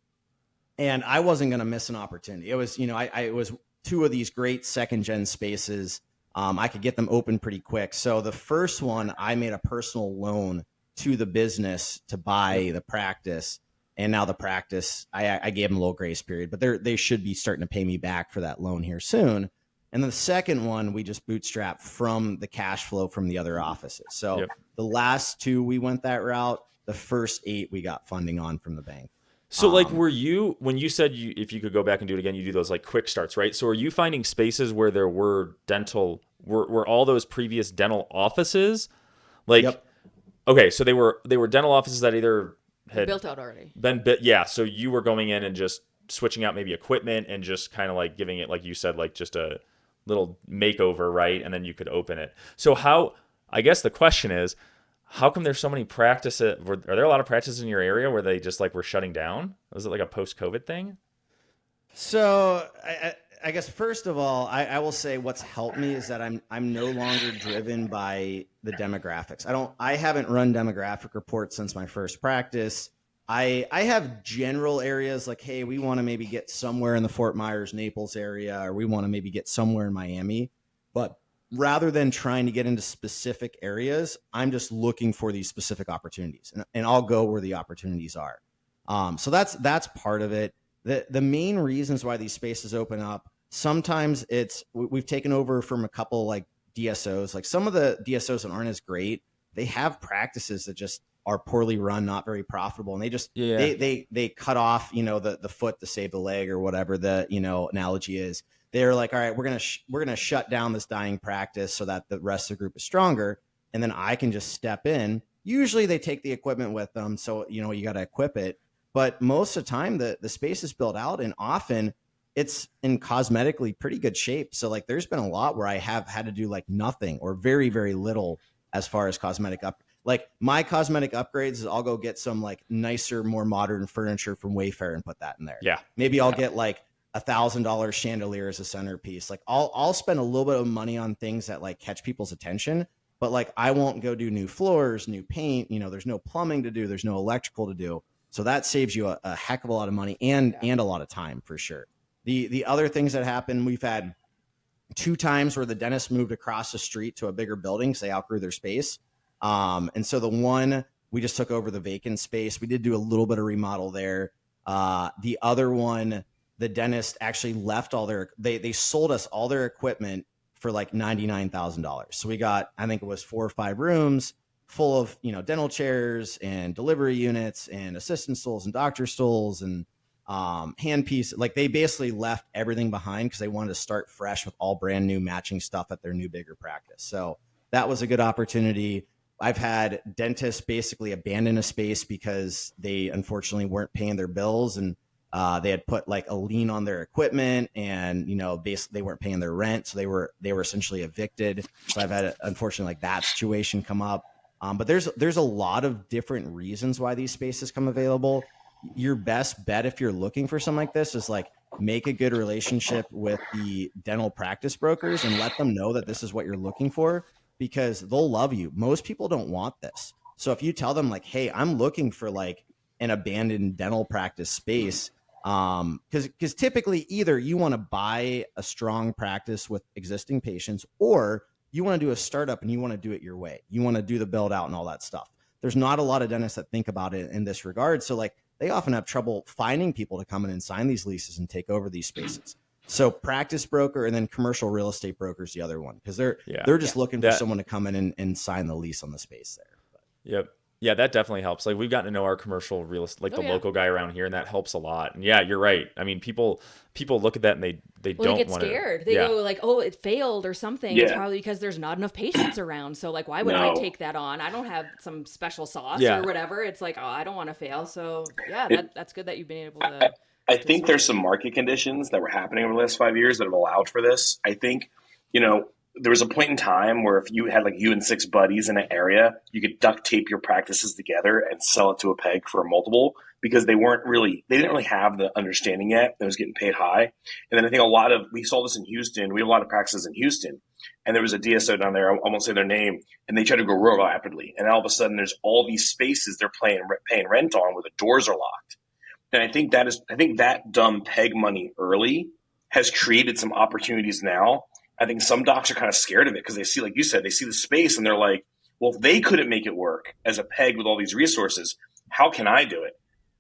I wasn't going to miss an opportunity. It was, it was 2 of these great second gen spaces. I could get them open pretty quick. So the first one, I made a personal loan to the business to buy the practice. And now the practice, I gave them a little grace period, but they should be starting to pay me back for that loan here soon. And then the second one, we just bootstrapped from the cash flow from the other offices. So the last 2, we went that route. The first 8, we got funding on from the bank. So like, when you said if you could go back and do it again, you do those like quick starts, right? So are you finding spaces where there were were all those previous dental offices? Like, okay, so they were dental offices that either had built out already. So you were going in and just switching out maybe equipment and just kind of like giving it, like you said, like just a little makeover, right? And then you could open it. So I guess the question is, how come there's so many practices? Are there a lot of practices in your area where they just like were shutting down? Was it like a post-COVID thing? So I guess first of all, I will say what's helped me is that I'm no longer driven by the demographics. I haven't run demographic reports since my first practice. I have general areas like, hey, we want to maybe get somewhere in the Fort Myers, Naples area, or we want to maybe get somewhere in Miami. But rather than trying to get into specific areas, I'm just looking for these specific opportunities, and I'll go where the opportunities are. So that's part of it. The main reasons why these spaces open up, sometimes we've taken over from a couple like DSOs. Like, some of the DSOs that aren't as great, they have practices that just are poorly run, not very profitable, and they just they cut off the foot to save the leg, or whatever the analogy is. They're like, all right, we're gonna shut down this dying practice so that the rest of the group is stronger, and then I can just step in. Usually they take the equipment with them, so you got to equip it. But most of the time, the space is built out, and often it's in cosmetically pretty good shape. So like, there's been a lot where I have had to do like nothing or very, very little as far as cosmetic like my cosmetic upgrades is I'll go get some like nicer, more modern furniture from Wayfair and put that in there. Yeah. Maybe I'll get like $1,000 chandelier as a centerpiece. Like, I'll spend a little bit of money on things that like catch people's attention, but like, I won't go do new floors, new paint. There's no plumbing to do. There's no electrical to do. So that saves you a heck of a lot of money and a lot of time for sure. The other things that happen, we've had 2 times where the dentist moved across the street to a bigger building because they outgrew their space. And so the one, we just took over the vacant space. We did do a little bit of remodel there. The other one, the dentist actually left they sold us all their equipment for like $99,000. So we got, I think it was 4 or 5 rooms full of, dental chairs and delivery units and assistant stools and doctor stools and handpiece. Like, they basically left everything behind because they wanted to start fresh with all brand new matching stuff at their new bigger practice. So that was a good opportunity. I've had dentists basically abandon a space because they unfortunately weren't paying their bills, and they had put like a lien on their equipment, and basically they weren't paying their rent, so they were essentially evicted. So I've had, unfortunately, like that situation come up. But there's a lot of different reasons why these spaces come available. Your best bet if you're looking for something like this is like, make a good relationship with the dental practice brokers and let them know that this is what you're looking for, because they'll love you. Most people don't want this. So if you tell them like, hey, I'm looking for like an abandoned dental practice space, because typically either you want to buy a strong practice with existing patients, or you want to do a startup and you want to do it your way. You want to do the build out and all that stuff. There's not a lot of dentists that think about it in this regard. So like they often have trouble finding people to come in and sign these leases and take over these spaces. So practice broker and then commercial real estate broker is the other one, because they're just looking for someone to come in and sign the lease on the space there. Yep. Yeah, that definitely helps. Like we've gotten to know our commercial real estate, like the local guy around here, and that helps a lot. And yeah, you're right. I mean, people look at that and they don't get want to. Scared. They go like, oh, it failed or something. It's probably because there's not enough patients around. So like, why would I take that on? I don't have some special sauce or whatever. It's like, oh, I don't want to fail. So yeah, that's good that you've been able to. I think there's some market conditions that were happening over the last 5 years that have allowed for this. I think, there was a point in time where if you had like you and 6 buddies in an area, you could duct tape your practices together and sell it to a peg for a multiple, because they didn't really have the understanding yet. It was getting paid high. And then I think we saw this in Houston. We have a lot of practices in Houston, and there was a DSO down there. I won't say their name, and they tried to grow real rapidly. And all of a sudden there's all these spaces they're paying rent on where the doors are locked. And I think that dumb peg money early has created some opportunities now. I think some docs are kind of scared of it because they see, like you said, they see the space and they're like, well, if they couldn't make it work as a peg with all these resources, how can I do it?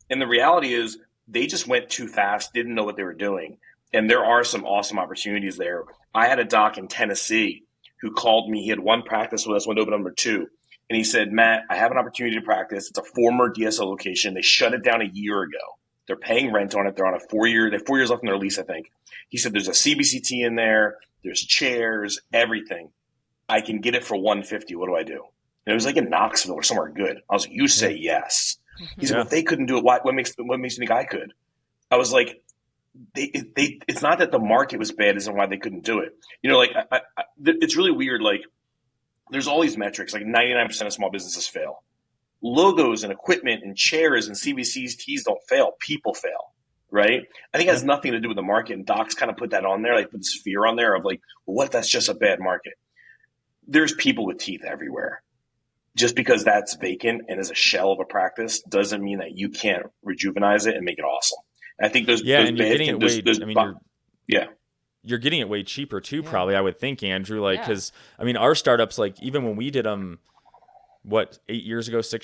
And the reality is they just went too fast, didn't know what they were doing. And there are some awesome opportunities there. I had a doc in Tennessee who called me. He had one practice with us, went to open number 2. And he said, Matt, I have an opportunity to practice. It's a former DSO location. They shut it down a year ago. They're paying rent on it. They're on a 4-year. They have 4 years left in their lease, I think. He said there's a CBCT in there. There's chairs, everything. I can get it for $150. What do I do? And it was like in Knoxville or somewhere good. I was like, you say yes. He said, well, if they couldn't do it, what makes you think I could? I was like, it's not that the market was bad, isn't why they couldn't do it. It's really weird. Like there's all these metrics, like 99% of small businesses fail. Logos and equipment and chairs and CVCs, T's don't fail. People fail, right? I think it has nothing to do with the market, and docs kind of put that on there, like put this fear on there of like, well, what if that's just a bad market? There's people with teeth everywhere. Just because that's vacant and is a shell of a practice doesn't mean that you can't rejuvenize it and make it awesome. And I think you're getting it way cheaper too, probably, I would think, Andrew, like, because I mean, our startups, like even when we did them, 6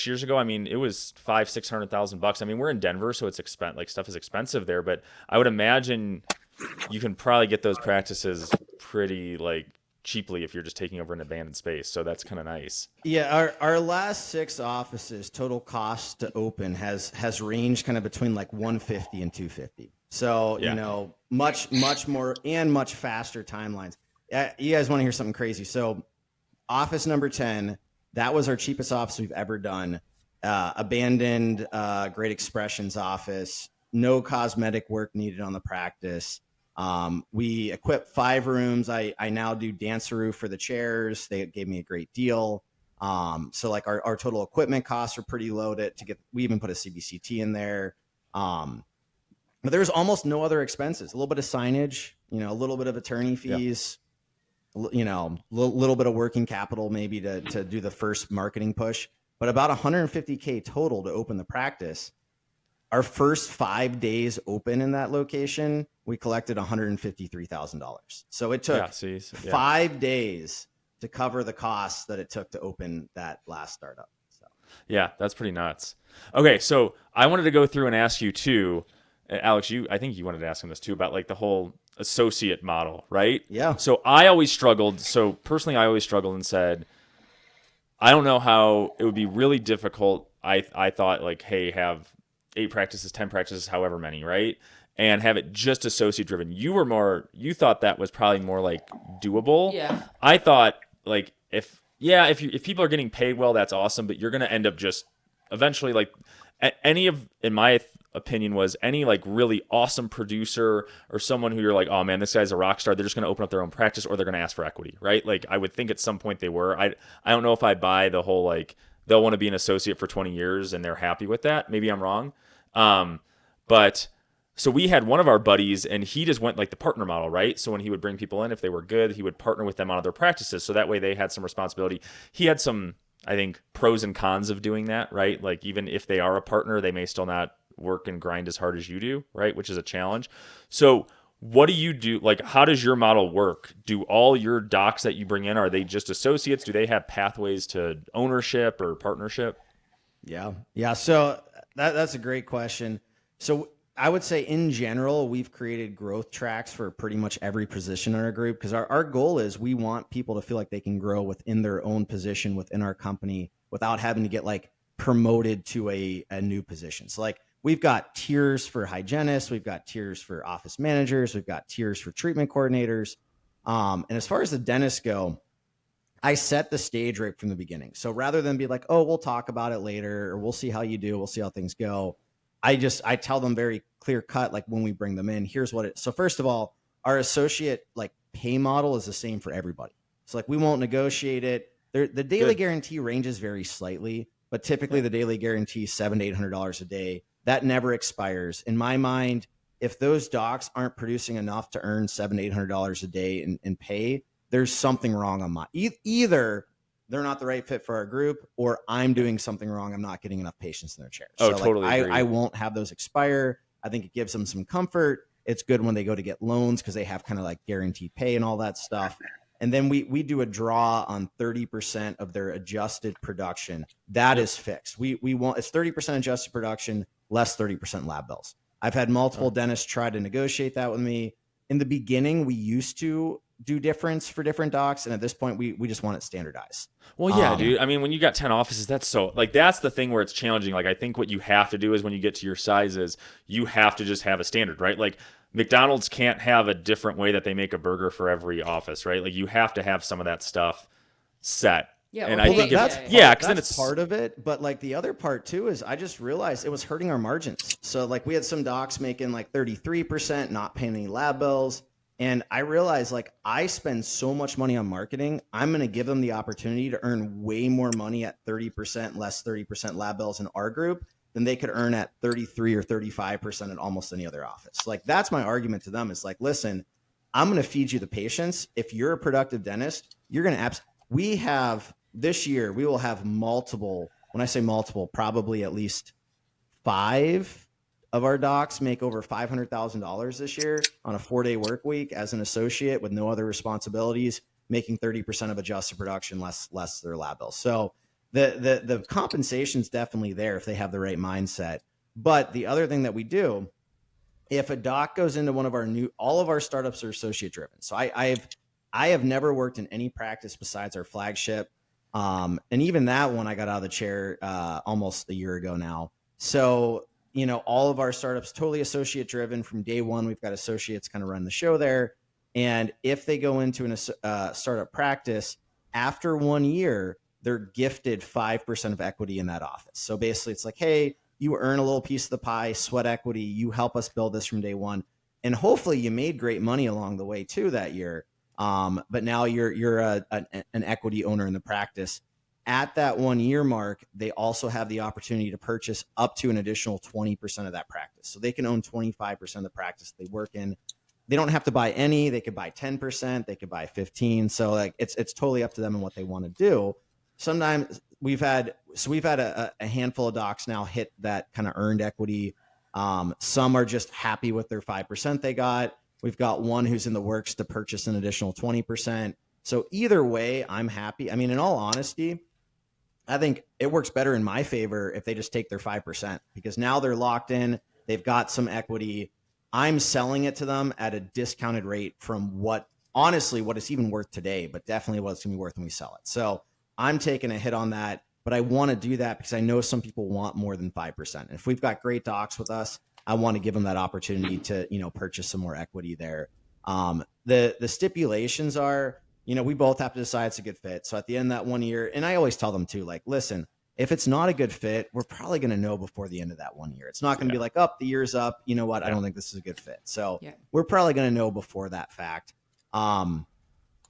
years ago, I mean, it was $500,000-$600,000. I mean, we're in Denver, so it's stuff is expensive there, but I would imagine you can probably get those practices pretty like cheaply if you're just taking over an abandoned space. So that's kind of nice. Yeah, our last 6 offices, total cost to open has ranged kind of between like 150 and 250. So much more and much faster timelines. You guys want to hear something crazy? So office number 10. That was our cheapest office we've ever done. Abandoned Great Expressions office. No cosmetic work needed on the practice. We equipped 5 rooms. I now do Danceroo for the chairs. They gave me a great deal. So like our total equipment costs are pretty low we even put a CBCT in there. But there's almost no other expenses. A little bit of signage, a little bit of attorney fees. Little bit of working capital maybe to do the first marketing push, but about $150K total to open the practice. Our first 5 days open in that location, we collected $153,000. So it took 5 days to cover the costs that it took to open that last startup. So. Yeah, that's pretty nuts. Okay, so I wanted to go through and ask you too, Alex, I think you wanted to ask him this too, about like the whole associate model, right? Yeah. So I always struggled. So personally, I always struggled and said, I don't know how it would be really difficult. I thought like, hey, have 8 practices, 10 practices, however many, right? And have it just associate driven. You thought that was probably more like doable. Yeah. I thought like if people are getting paid well, that's awesome, but you're going to end up just eventually like in my opinion was any like really awesome producer or someone who you're like, oh man, this guy's a rock star, they're just going to open up their own practice or they're going to ask for equity, right? Like I would think at some point they were. I don't know if I buy the whole like they'll want to be an associate for 20 years and they're happy with that. Maybe I'm wrong. But so we had one of our buddies and he just went like the partner model, right? So when he would bring people in, if they were good, he would partner with them on other practices. So that way they had some responsibility. He had some, I think, pros and cons of doing that, right? Like even if they are a partner, they may still not work and grind as hard as you do, right? Which is a challenge. So what do you do? Like, how does your model work? Do all your docs that you bring in, are they just associates? Do they have pathways to ownership or partnership? Yeah. Yeah. So that's a great question. So I would say in general, we've created growth tracks for pretty much every position in our group because our goal is we want people to feel like they can grow within their own position within our company without having to get like promoted to a new position. So like we've got tiers for hygienists, we've got tiers for office managers, we've got tiers for treatment coordinators. And as far as the dentists go, I set the stage right from the beginning. So rather than be like, oh, we'll talk about it later, or we'll see how you do, we'll see how things go. I tell them very clear cut, like when we bring them in, here's what it. So first of all, our associate like pay model is the same for everybody. So like we won't negotiate it. The daily guarantee ranges very slightly, but typically the daily guarantee is $700 to $800 a day. That never expires. In my mind, if those docs aren't producing enough to earn $700 to $800 a day in pay, there's something wrong on my either they're not the right fit for our group or I'm doing something wrong. I'm not getting enough patients in their chairs. Oh, so totally like, agree. I won't have those expire. I think it gives them some comfort. It's good when they go to get loans because they have kind of like guaranteed pay and all that stuff. And then we do a draw on 30% of their adjusted production. That is fixed. We want it's 30% adjusted production, less 30% lab bills. I've had multiple dentists try to negotiate that with me. In the beginning, we used to do difference for different docs, and at this point we just want it standardized. Well, yeah, dude. I mean, when you got 10 offices, that's the thing where it's challenging. Like, I think what you have to do is when you get to your sizes, you have to just have a standard, right? Like, McDonald's can't have a different way that they make a burger for every office, right? Like, you have to have some of that stuff set. Yeah, and I think that's because then it's part of it. But like the other part too is I just realized it was hurting our margins. So like we had some docs making like 33%, not paying any lab bills. And I realized like I spend so much money on marketing, I'm going to give them the opportunity to earn way more money at 30%, less 30% lab bills in our group than they could earn at 33 or 35% at almost any other office. Like that's my argument to them is like, listen, I'm going to feed you the patients. If you're a productive dentist, you're going to we have this year, we will have multiple, when I say multiple, probably at least 5 of our docs make over $500,000 this year on a 4-day work week as an associate with no other responsibilities, making 30% of adjusted production less their lab bills. So the compensation's definitely there if they have the right mindset. But the other thing that we do, if a doc goes into one of our all of our startups are associate driven. So I have never worked in any practice besides our flagship. And even that one I got out of the chair almost a year ago now. So all of our startups totally associate driven from day one. We've got associates kind of run the show there. And if they go into a startup practice, after 1 year, they're gifted 5% of equity in that office. So basically it's like, hey, you earn a little piece of the pie, sweat equity. You help us build this from day one. And hopefully you made great money along the way too that year. But now you're an equity owner in the practice. At that 1 year mark, they also have the opportunity to purchase up to an additional 20% of that practice. So they can own 25% of the practice they work in. They don't have to buy any. They could buy 10%. They could buy 15%. So like it's totally up to them and what they want to do. Sometimes we've had a handful of docs now hit that kind of earned equity. Some are just happy with their 5% they got. We've got one who's in the works to purchase an additional 20%. So either way, I'm happy. I mean, in all honesty, I think it works better in my favor if they just take their 5% because now they're locked in. They've got some equity. I'm selling it to them at a discounted rate from what it's even worth today, but definitely what it's going to be worth when we sell it. So I'm taking a hit on that, but I want to do that because I know some people want more than 5%. And if we've got great docs with us, I want to give them that opportunity to, purchase some more equity there. The stipulations are, we both have to decide it's a good fit. So at the end of that 1 year, and I always tell them too, like, listen, if it's not a good fit, we're probably going to know before the end of that 1 year. It's not going to be like, the year's up. You know what? I don't think this is a good fit. So we're probably going to know before that fact.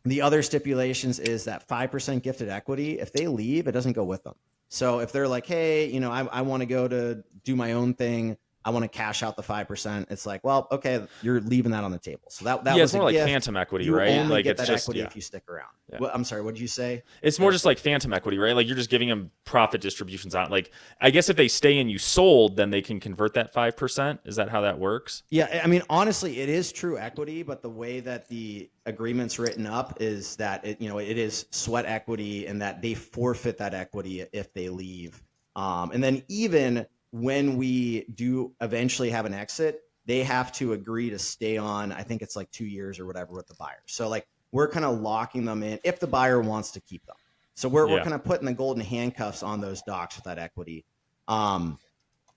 The other stipulations is that 5% gifted equity. If they leave, it doesn't go with them. So if they're like, hey, I want to go to do my own thing, I want to cash out the 5%. It's like, well, okay, you're leaving that on the table. So that yeah, was it's more like gift. phantom equity, You right? only Like get it's that just equity yeah. if you stick around. Yeah. Well, I'm sorry, what did you say? It's more just like phantom equity, right? Like you're just giving them profit distributions on. Like I guess if they stay and you sold, then they can convert that 5%. Is that how that works? Yeah, I mean, honestly, it is true equity, but the way that the agreement's written up is that it is sweat equity, and that they forfeit that equity if they leave. And then even when we do eventually have an exit, they have to agree to stay on. I think it's like 2 years or whatever with the buyer. So like we're kind of locking them in if the buyer wants to keep them. So we're kind of putting the golden handcuffs on those docs with that equity. Now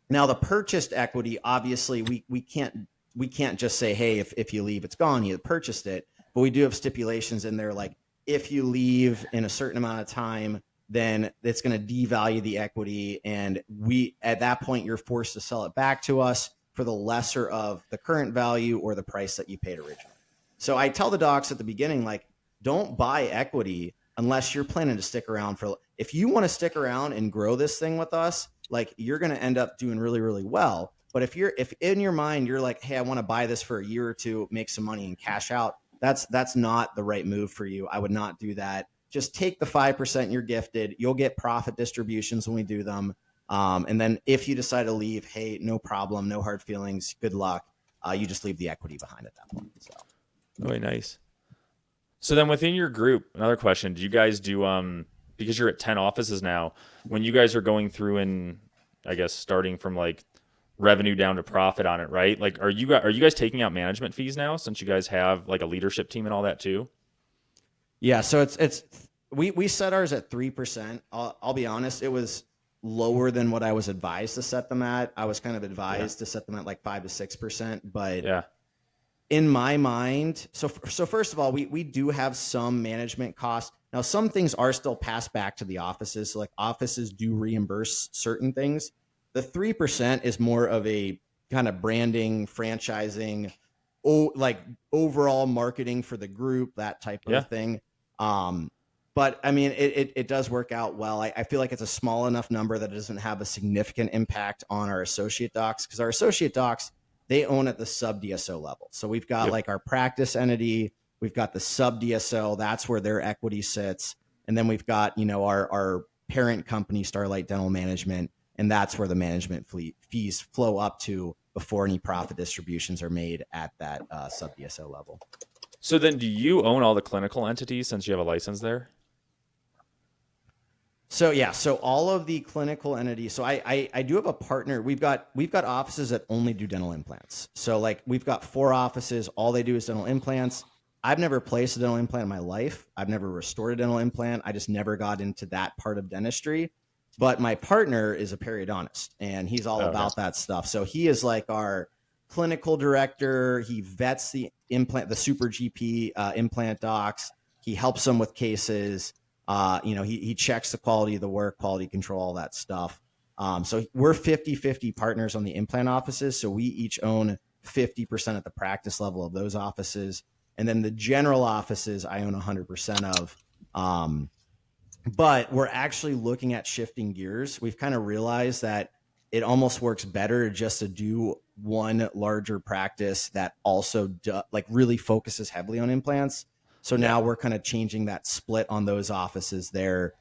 the purchased equity, obviously we can't just say, hey, if you leave, it's gone. You purchased it, but we do have stipulations in there, like if you leave in a certain amount of time, then it's going to devalue the equity, and we at that point you're forced to sell it back to us for the lesser of the current value or the price that you paid originally. So I tell the docs at the beginning, like, don't buy equity unless you're planning to stick around for. If you want to stick around and grow this thing with us, like you're going to end up doing really, really well. But if in your mind you're like, hey, I want to buy this for a year or two, make some money and cash out, that's not the right move for you. I would not do that. Just take the 5% you're gifted. You'll get profit distributions when we do them. And then if you decide to leave, hey, no problem, no hard feelings, good luck. You just leave the equity behind at that point. So, really nice. So then within your group, another question: do you guys do because you're at 10 offices now? When you guys are going through and I guess starting from like revenue down to profit on it, right? Like, are you guys taking out management fees now since you guys have like a leadership team and all that too? Yeah, so we set ours at 3%. I'll be honest, it was lower than what I was advised to set them at. I was kind of advised to set them at like 5 to 6%, but in my mind, so first of all, we do have some management costs. Now, some things are still passed back to the offices. So like offices do reimburse certain things. The 3% is more of a kind of branding, franchising, like overall marketing for the group, that type of thing. But I mean, it does work out well. I feel like it's a small enough number that it doesn't have a significant impact on our associate docs, because our associate docs, they own at the sub DSO level. So we've got like our practice entity, we've got the sub DSO, that's where their equity sits. And then we've got, our parent company, Starlight Dental Management, and that's where the management fees flow up to before any profit distributions are made at that sub DSO level. So then do you own all the clinical entities since you have a license there? So yeah, so all of the clinical entities. So I do have a partner. We've got offices that only do dental implants. So like we've got 4 offices. All they do is dental implants. I've never placed a dental implant in my life. I've never restored a dental implant. I just never got into that part of dentistry. But my partner is a periodontist, and he's all about that stuff. So he is like our clinical director. He vets the super GP implant docs. He helps them with cases. He checks the quality of the work, quality control, all that stuff. So we're 50-50 partners on the implant offices. So we each own 50% at the practice level of those offices. And then the general offices, I own 100% of. But we're actually looking at shifting gears. We've kind of realized that it almost works better just to do one larger practice that also really focuses heavily on implants. So now we're kind of changing that split on those offices there.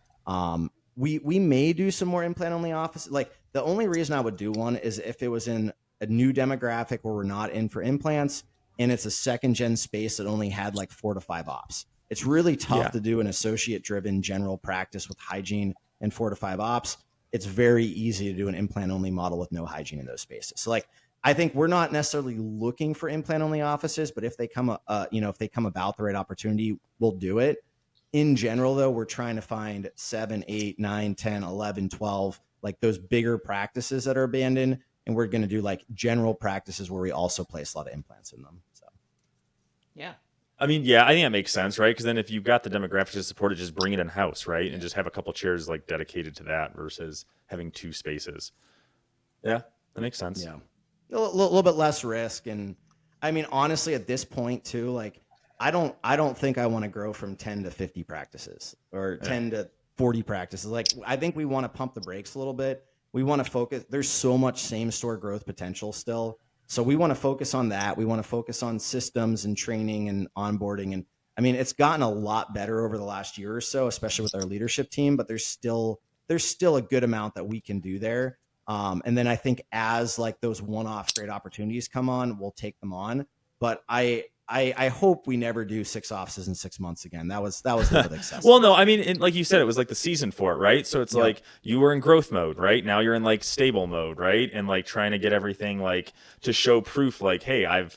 We may do some more implant only offices. Like the only reason I would do one is if it was in a new demographic where we're not in for implants and it's a second gen space that only had like 4 to 5 ops. It's really tough to do an associate driven general practice with hygiene and 4 to 5 ops. It's very easy to do an implant only model with no hygiene in those spaces. So like, I think we're not necessarily looking for implant only offices, but if they come about the right opportunity, we'll do it. In general though, we're trying to find 7, 8, 9, 10, 11, 12, like those bigger practices that are abandoned. And we're going to do like general practices where we also place a lot of implants in them. So, yeah. I mean, I think that makes sense, right? Because then if you've got the demographics to support it, just bring it in house, right? And just have a couple chairs like dedicated to that versus having 2 spaces. Yeah, that makes sense. Yeah, a little bit less risk, and I mean, honestly, at this point too, like I don't think I want to grow from 10 to 50 practices or 10 to 40 practices. Like I think we want to pump the brakes a little bit We want to focus. There's so much same store growth potential still. So we want to focus on that. We want to focus on systems and training and onboarding. And I mean, it's gotten a lot better over the last year or so, especially with our leadership team, but there's still a good amount that we can do there. And then I think as like those one-off great opportunities come on, we'll take them on. But I hope we never do 6 offices in 6 months again. That was a little bit excessive. Well, no, I mean, like you said, it was like the season for it, right? So it's like you were in growth mode, right? Now you're in like stable mode, right? And like trying to get everything like to show proof, like, hey, I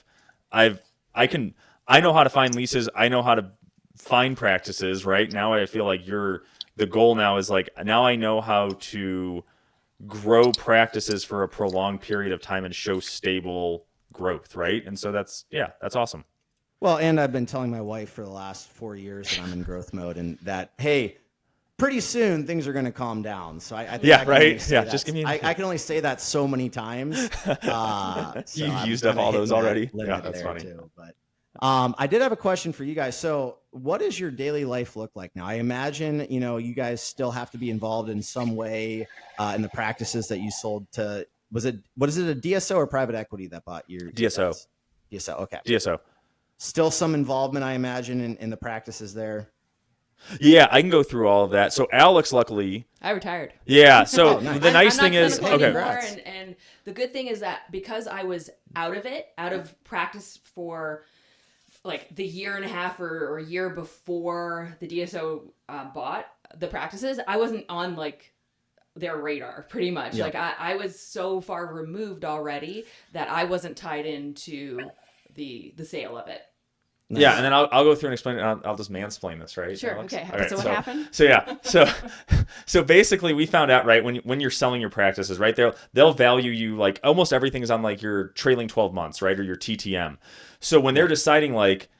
know how to find leases. I know how to find practices, right? Now I feel like the goal now is like, now I know how to grow practices for a prolonged period of time and show stable growth, right? And so that's awesome. Well, and I've been telling my wife for the last 4 years that I'm in growth mode and that, hey, pretty soon things are going to calm down. So I think I can only say that. Just give me I can only say that so many times. So You've used up all those already. Yeah, that's funny. Too, but I did have a question for you guys. So what does your daily life look like now? I imagine, you guys still have to be involved in some way in the practices that you sold to, what is it, a DSO or private equity that bought your DSO? DSO, okay. DSO. Still some involvement, I imagine, in the practices there. Yeah, I can go through all of that. So Alex, luckily, I retired. Yeah. So nice. The nice thing is, okay. And the good thing is that because I was out of practice for like the year and a half or a year before the DSO bought the practices, I wasn't on like their radar pretty much. Yep. Like I was so far removed already that I wasn't tied into the sale of it. Nice. Yeah, and then I'll go through and explain it. I'll just mansplain this, right? Sure. Alex? Okay. So what happened? So yeah. So basically, we found out, right, when you're selling your practices, right, they'll value you like almost everything is on like your trailing 12 months, right, or your TTM. So when they're deciding like,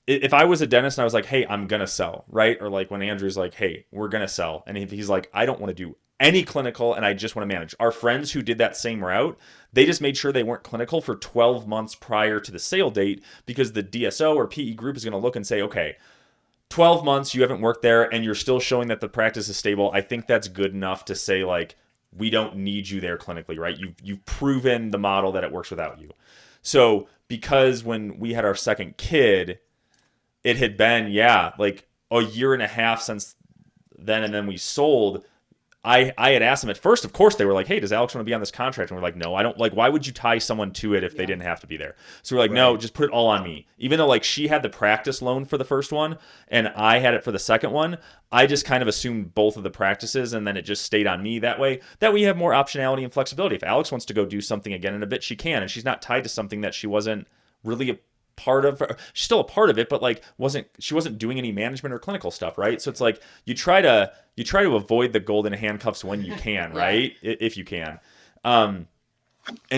if I was a dentist and I was like, hey, I'm gonna sell, right, or like when Andrew's like, hey, we're gonna sell, and if he's like, I don't want to do any clinical and I just want to manage. Our friends who did that same route, they just made sure they weren't clinical for 12 months prior to the sale date because the DSO or PE group is going to look and say, okay, 12 months you haven't worked there and you're still showing that the practice is stable. I think that's good enough to say like, we don't need you there clinically, right? You've proven the model that it works without you. So because when we had our second kid, it had been, like a year and a half since then, and then we sold. I had asked them at first, of course, they were like, hey, does Alex want to be on this contract? And we're like, no, I don't. Like, why would you tie someone to it if they didn't have to be there? So we're like, no, just put it all on me. Even though like she had the practice loan for the first one and I had it for the second one, I just kind of assumed both of the practices and then it just stayed on me that way. That way you have more optionality and flexibility. If Alex wants to go do something again in a bit, she can. And she's not tied to something that she wasn't really a part of. She's still a part of it, but like she wasn't doing any management or clinical stuff, right? So it's like you try to avoid the golden handcuffs when you can, right? If you can. And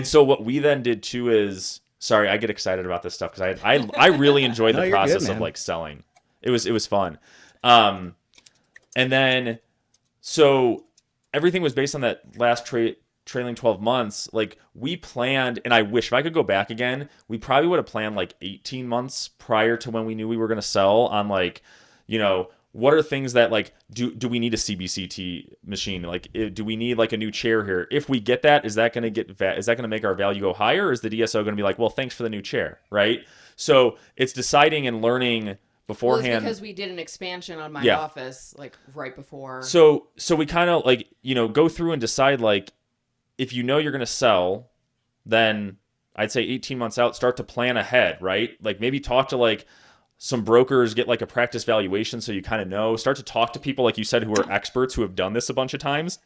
so what we then did too is, sorry, I get excited about this stuff because I really enjoyed the process of like selling. It was fun. And then so everything was based on that last trailing 12 months. Like we planned, and I wish if I could go back again, we probably would have planned like 18 months prior to when we knew we were going to sell on like, what are things that like, do we need a CBCT machine? Like, do we need like a new chair here? If we get that, is that going to make our value go higher? Or is the DSO going to be like, well, thanks for the new chair. Right. So it's deciding and learning beforehand. Well, it's because we did an expansion on my office like right before. So we kind of like, go through and decide like, if you're going to sell, then I'd say 18 months out, start to plan ahead, right? Like maybe talk to like some brokers, get like a practice valuation so you kind of know. Start to talk to people, like you said, who are experts who have done this a bunch of times.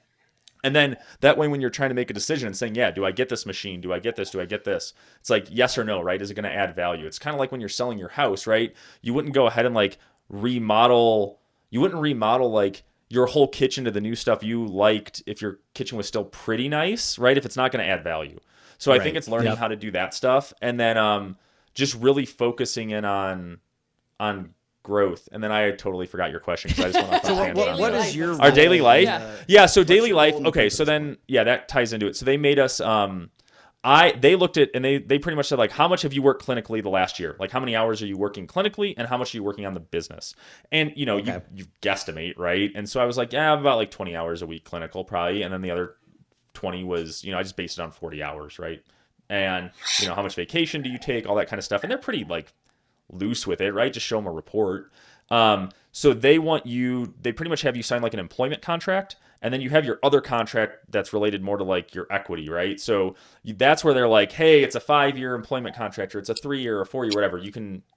And then that way when you're trying to make a decision and saying, do I get this machine? Do I get this? Do I get this? It's like yes or no, right? Is it going to add value? It's kind of like when you're selling your house, right? You wouldn't go ahead and like remodel. You wouldn't remodel like your whole kitchen to the new stuff you liked if your kitchen was still pretty nice, right? If it's not going to add value. So I think it's learning how to do that stuff. And then just really focusing in on growth. And then I totally forgot your question because I just went off on a tangent. What is your our daily life? Yeah. So daily life. role in Okay. business? So then, that ties into it. So they made us, they looked at, and they pretty much said like, how much have you worked clinically the last year? Like how many hours are you working clinically and how much are you working on the business? And you guesstimate, right? And so I was like, about like 20 hours a week clinical probably. And then the other 2020 was, I just based it on 40 hours, right? And, how much vacation do you take, all that kind of stuff. And they're pretty like loose with it, right? Just show them a report. So they pretty much have you sign like an employment contract, and then you have your other contract that's related more to like your equity, right? So that's where they're like, hey, it's a 5-year employment contract, or it's a 3-year or 4-year, whatever.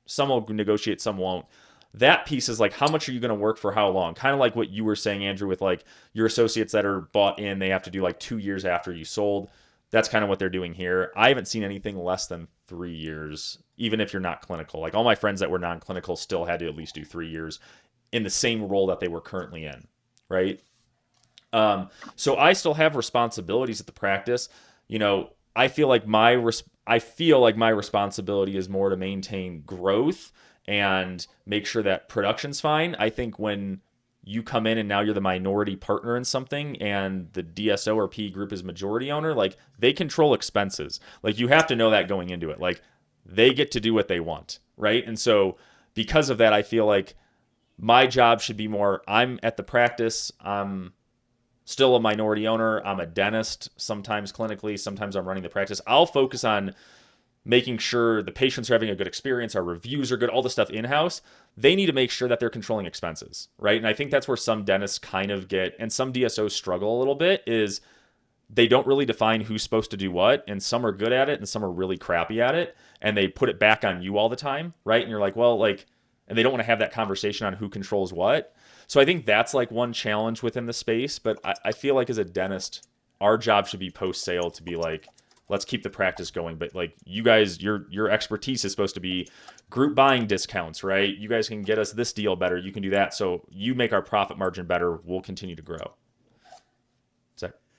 Some will negotiate, some won't. That piece is like, how much are you going to work for how long? Kind of like what you were saying, Andrew, with like your associates that are bought in, they have to do like 2 years after you sold. That's kind of what they're doing here. I haven't seen anything less than 3 years, even if you're not clinical. Like all my friends that were non-clinical still had to at least do 3 years in the same role that they were currently in, right? So I still have responsibilities at the practice. I feel like my responsibility is more to maintain growth and make sure that production's fine. I think when you come in and now you're the minority partner in something and the DSO or P group is majority owner, like they control expenses. Like you have to know that going into it. Like they get to do what they want, right? And so because of that, I feel like my job should be more, I'm at the practice, I'm still a minority owner, I'm a dentist, sometimes clinically, sometimes I'm running the practice. I'll focus on making sure the patients are having a good experience, our reviews are good, all the stuff in-house. They need to make sure that they're controlling expenses, right? And I think that's where some dentists kind of get, and some DSOs struggle a little bit, is they don't really define who's supposed to do what, and some are good at it and some are really crappy at it, and they put it back on you all the time, right? And you're like, well, like, and they don't want to have that conversation on who controls what. So I think that's like one challenge within the space, but I feel like as a dentist, our job should be post-sale to be like, let's keep the practice going. But like you guys, your expertise is supposed to be group buying discounts, right? You guys can get us this deal better. You can do that. So you make our profit margin better. We'll continue to grow.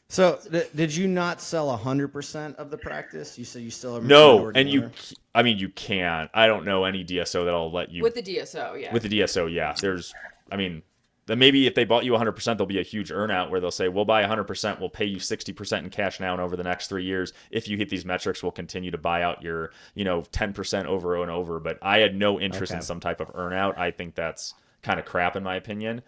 So did you not sell 100% of the practice? You said you still are no, and you can't. I don't know any DSO that'll let you with the DSO, yeah. With the DSO, yeah. Then maybe if they bought you 100%, there'll be a huge earnout where they'll say, we'll buy 100%, we'll pay you 60% in cash now, and over the next 3 years, if you hit these metrics, we'll continue to buy out your 10% over and over. But I had no interest in some type of earnout. I think that's kind of crap in my opinion.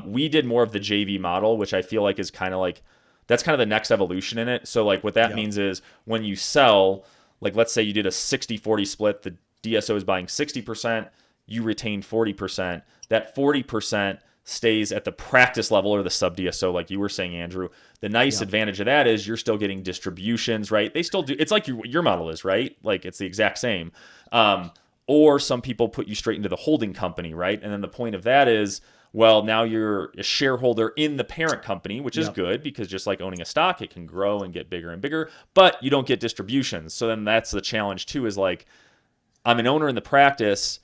We did more of the JV model, which I feel like is kind of like, that's kind of the next evolution in it. So like what that means is when you sell, like let's say you did a 60-40 split, the DSO is buying 60%, you retain 40%. That 40% stays at the practice level or the sub DSO, like you were saying, Andrew. The nice advantage of that is you're still getting distributions, right? They still do. It's like your model is, right? Like it's the exact same. Or some people put you straight into the holding company, right? And then the point of that is, well, now you're a shareholder in the parent company, which is good because just like owning a stock, it can grow and get bigger and bigger, but you don't get distributions. So then that's the challenge too, is like, I'm an owner in the practice,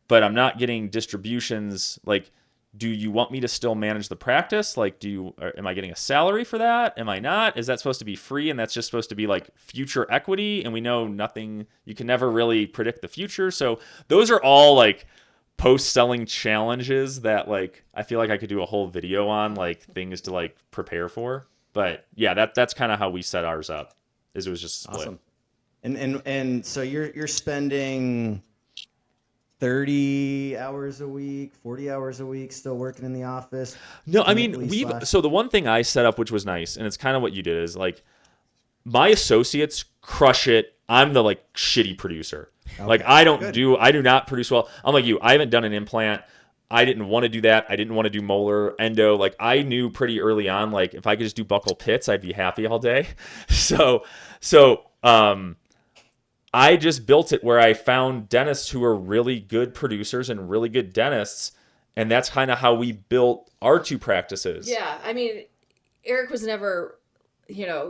but I'm not getting distributions. Like, do you want me to still manage the practice? Like, am I getting a salary for that? Am I not? Is that supposed to be free? And that's just supposed to be like future equity. And we know nothing, you can never really predict the future. So those are all like post-selling challenges that like, I feel like I could do a whole video on, like things to like prepare for. But yeah, that's kind of how we set ours up, is it was just split. Awesome. And so you're spending 30 hours a week, 40 hours a week, still working in the office? No, I mean, so the one thing I set up, which was nice, and it's kind of what you did, is like my associates crush it. I'm the like shitty producer. Okay, like I do not produce well. I'm like you. I haven't done an implant. I didn't want to do that. I didn't want to do molar, endo. Like I knew pretty early on, like if I could just do buccal pits, I'd be happy all day. So I just built it where I found dentists who are really good producers and really good dentists. And that's kind of how we built our two practices. Yeah. I mean, Eric was never,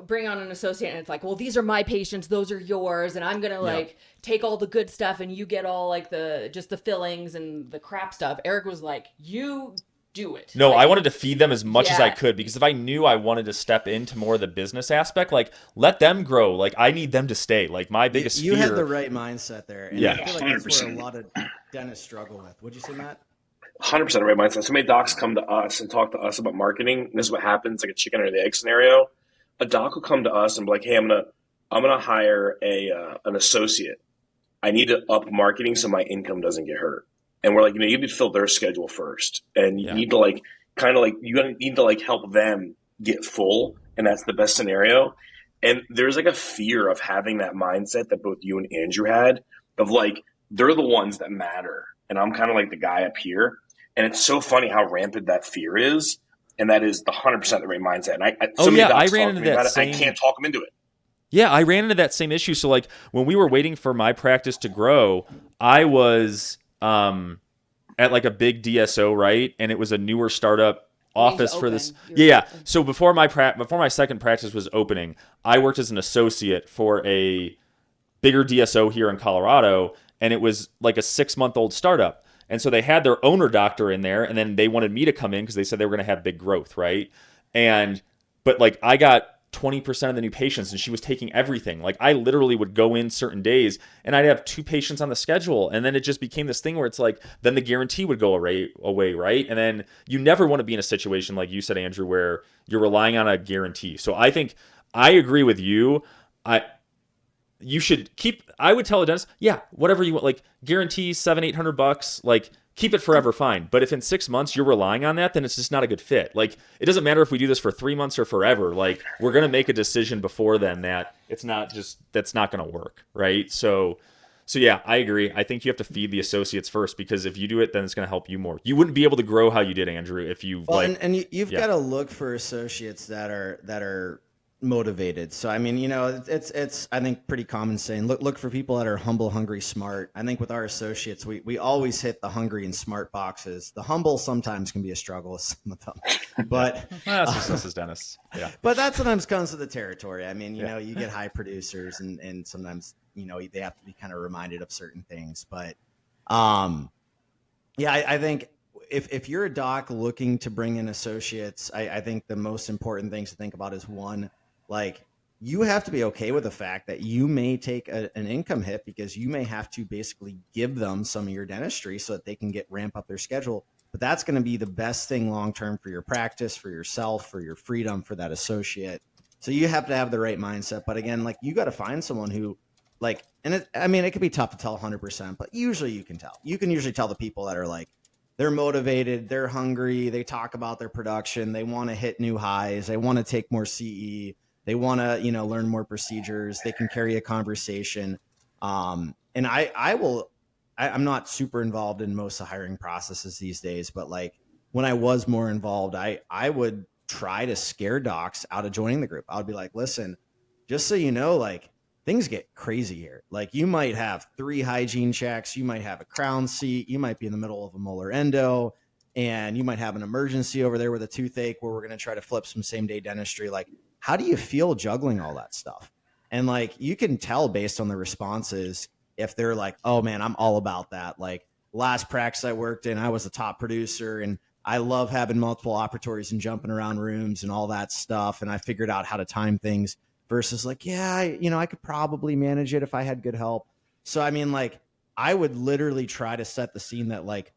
bring on an associate and it's like, well, these are my patients. Those are yours. And I'm going to take all the good stuff and you get all like just the fillings and the crap stuff. Eric was like, you do it. No, I wanted to feed them as much as I could, because if I knew I wanted to step into more of the business aspect, like let them grow. Like I need them to stay. Like my biggest fear. You had the right mindset there. And I feel like 100%. that's where a lot of dentists struggle with. What'd you say, Matt? 100% the right mindset. So many docs come to us and talk to us about marketing. And this is what happens, like a chicken or the egg scenario. A doc will come to us and be like, hey, I'm gonna hire an associate. I need to up marketing so my income doesn't get hurt. And we're like, you need to fill their schedule first. And you need to you need to help them get full. and that's the best scenario. And there's like a fear of having that mindset that both you and Andrew had of like, they're the ones that matter. And I'm kind of like the guy up here. And it's so funny how rampant that fear is. And that is the 100% the right mindset. And I ran into that same. I can't talk them into it. Yeah, I ran into that same issue. So like when we were waiting for my practice to grow, I was at like a big DSO, right? And it was a newer startup office for this. Yeah. So before my second practice was opening, I worked as an associate for a bigger DSO here in Colorado, and it was like a 6-month-old startup. And so they had their owner doctor in there, and then they wanted me to come in because they said they were going to have big growth, right? But like I got 20% of the new patients, and she was taking everything. Like I literally would go in certain days and I'd have 2 patients on the schedule. And then it just became this thing where it's like, then the guarantee would go away, right? And then you never want to be in a situation like you said, Andrew, where you're relying on a guarantee. So I think I agree with you. You should keep, I would tell a dentist, yeah, whatever you want, like guarantee $700-800, like keep it forever, fine. But if in 6 months you're relying on that, then it's just not a good fit. Like it doesn't matter if we do this for 3 months or forever. Like we're going to make a decision before then that that's not going to work. Right. So yeah, I agree. I think you have to feed the associates first, because if you do it, then it's going to help you more. You wouldn't be able to grow how you did, Andrew, if you you've got to look for associates that are motivated. So I mean, it's I think pretty common saying, look for people that are humble, hungry, smart. I think with our associates, we always hit the hungry and smart boxes. The humble sometimes can be a struggle with some of them, but that's just us as dentists. Yeah, but that sometimes comes with the territory. I mean, you get high producers, and sometimes they have to be kind of reminded of certain things. But I think if you're a doc looking to bring in associates, I think the most important things to think about is one, like you have to be okay with the fact that you may take an income hit, because you may have to basically give them some of your dentistry so that they can ramp up their schedule. But that's going to be the best thing long-term for your practice, for yourself, for your freedom, for that associate. So you have to have the right mindset. But again, like you got to find someone who like, and it could be tough to tell 100%, but usually you can tell. You can usually tell the people that are like, they're motivated, they're hungry, they talk about their production, they want to hit new highs, they want to take more CE, they want to, learn more procedures, they can carry a conversation. And I'm not super involved in most of the hiring processes these days, but like when I was more involved, I would try to scare docs out of joining the group. I would be like, listen, just so you know, like things get crazy here. Like you might have 3 hygiene checks, you might have a crown seat, you might be in the middle of a molar endo, and you might have an emergency over there with a toothache where we're going to try to flip some same day dentistry. Like, how do you feel juggling all that stuff? And like, you can tell based on the responses if they're like, oh man, I'm all about that. Like last practice I worked in, I was a top producer and I love having multiple operatories and jumping around rooms and all that stuff. And I figured out how to time things, versus like, yeah, I could probably manage it if I had good help. So, I mean, like I would literally try to set the scene that like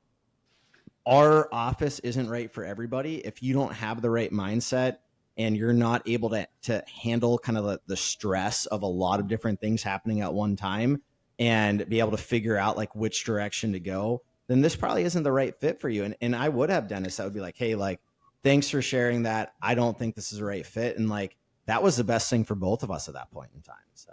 our office isn't right for everybody. If you don't have the right mindset and you're not able to handle kind of the stress of a lot of different things happening at one time and be able to figure out like which direction to go, then this probably isn't the right fit for you. And I would have dentists that would be like, hey, like, thanks for sharing that. I don't think this is the right fit. And like, that was the best thing for both of us at that point in time. So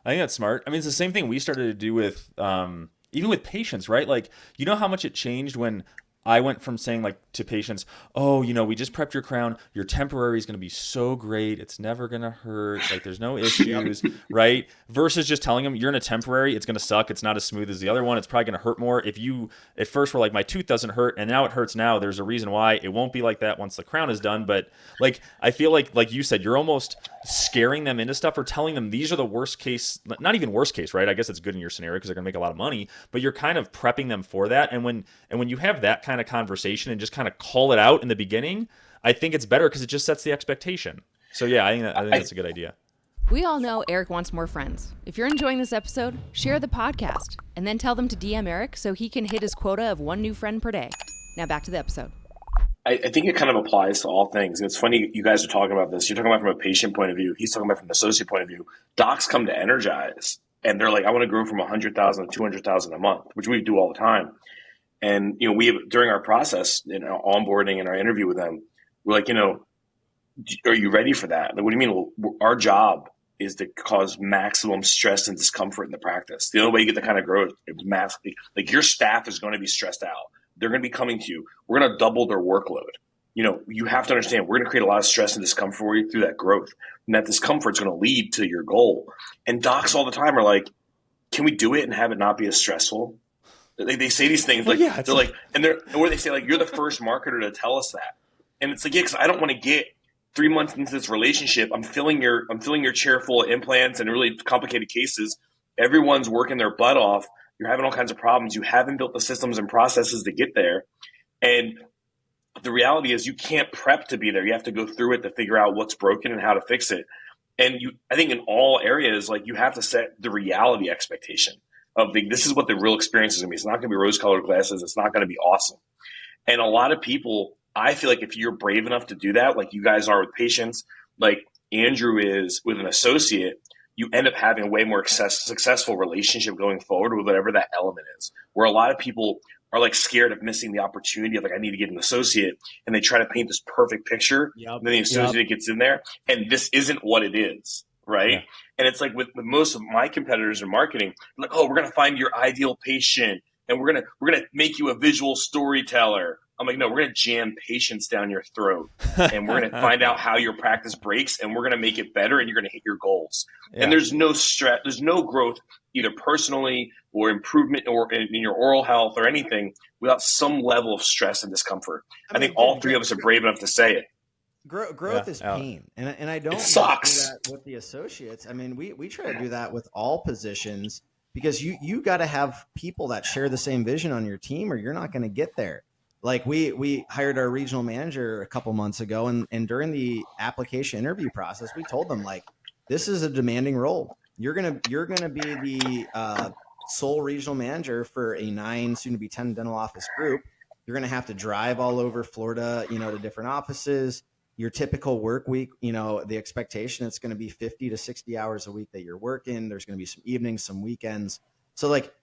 I think that's smart. I mean, it's the same thing we started to do with, even with patients, right? Like, you know how much it changed when I went from saying like to patients, oh, we just prepped your crown. Your temporary is going to be so great. It's never going to hurt. Like there's no issues, right? Versus just telling them you're in a temporary. It's going to suck. It's not as smooth as the other one. It's probably going to hurt more. If you at first were like, my tooth doesn't hurt and now it hurts now, there's a reason why it won't be like that once the crown is done. But like, I feel like you said, you're almost scaring them into stuff or telling them these are the worst case, not even worst case, right? I guess it's good in your scenario because they're going to make a lot of money, but you're kind of prepping them for that. And when you have that kind of conversation and just kind of call it out in the beginning, I think it's better because it just sets the expectation. So yeah, I think that's a good idea. We all know Eric wants more friends. If you're enjoying this episode, share the podcast and then tell them to DM Eric so he can hit his quota of 1 new friend per day. Now back to the episode. I think it kind of applies to all things. And it's funny you guys are talking about this. You're talking about from a patient point of view. He's talking about from an associate point of view. Docs come to Energize and they're like, I want to grow from 100,000 to 200,000 a month, which we do all the time. And, we have, during our process in our onboarding and our interview with them, we're like, are you ready for that? Like, what do you mean? Well, our job is to cause maximum stress and discomfort in the practice. The only way you get the kind of growth is massively, like your staff is going to be stressed out. They're going to be coming to you. We're going to double their workload. You have to understand we're going to create a lot of stress and discomfort for you through that growth. And that discomfort is going to lead to your goal. And docs all the time are like, can we do it and have it not be as stressful? They say these things like, they're like, or they say like, you're the first marketer to tell us that. And it's like, yeah, because I don't want to get 3 months into this relationship. I'm filling your chair full of implants and really complicated cases. Everyone's working their butt off. You're having all kinds of problems. You haven't built the systems and processes to get there. And the reality is you can't prep to be there. You have to go through it to figure out what's broken and how to fix it. And I think in all areas, like you have to set the reality expectation of this is what the real experience is going to be. It's not going to be rose-colored glasses. It's not going to be awesome. And a lot of people, I feel like if you're brave enough to do that, like you guys are with patients, like Andrew is with an associate, you end up having a way more successful relationship going forward with whatever that element is. Where a lot of people are like scared of missing the opportunity of like, I need to get an associate, and they try to paint this perfect picture. And then the associate gets in there and this isn't what it is. Right. Yeah. And it's like with most of my competitors in marketing, like, oh, we're going to find your ideal patient and we're going to make you a visual storyteller. I'm like, no, we're going to jam patients down your throat and we're going to find out how your practice breaks and we're going to make it better and you're going to hit your goals. Yeah. And there's no stress, there's no growth either personally or improvement or in your oral health or anything without some level of stress and discomfort. I think all three of us are brave enough to say it. Growth is pain, and I don't do that with the associates. I mean, we try to do that with all positions because you got to have people that share the same vision on your team, or you're not going to get there. Like we hired our regional manager a couple months ago, and during the application interview process, we told them like, this is a demanding role. You're gonna be the sole regional manager for a 9, soon to be 10 dental office group. You're gonna have to drive all over Florida, to different offices. Your typical work week, the expectation it's going to be 50 to 60 hours a week that you're working. There's going to be some evenings, some weekends. So like,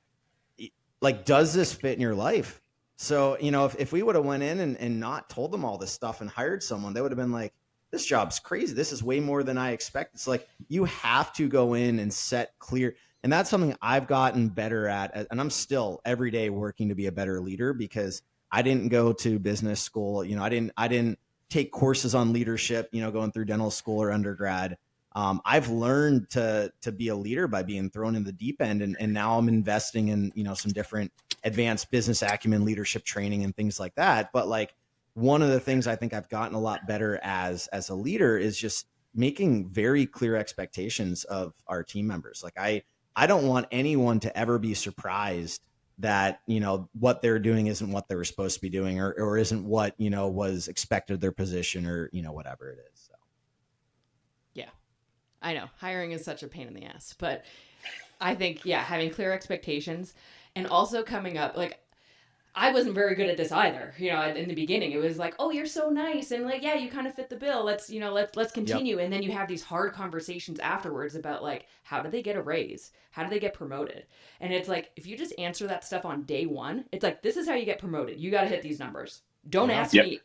does this fit in your life? So, if we would have went in and not told them all this stuff and hired someone, they would have been like, this job's crazy. This is way more than I expect. It's like, you have to go in and set clear. And that's something I've gotten better at. And I'm still every day working to be a better leader because I didn't go to business school. I didn't take courses on leadership, going through dental school or undergrad. I've learned to be a leader by being thrown in the deep end. And now I'm investing in, some different advanced business acumen, leadership training and things like that. But like one of the things I think I've gotten a lot better as a leader is just making very clear expectations of our team members. Like I don't want anyone to ever be surprised that, what they're doing isn't what they were supposed to be doing or isn't what, was expected of their position or, whatever it is. So. Yeah, I know hiring is such a pain in the ass, but I think, having clear expectations and also coming up, like, I wasn't very good at this either. In the beginning, it was like, oh, you're so nice. And like, yeah, you kind of fit the bill. Let's continue. Yep. And then you have these hard conversations afterwards about like, how did they get a raise? How did they get promoted? And it's like, if you just answer that stuff on day one, it's like, this is how you get promoted. You got to hit these numbers. Don't ask me,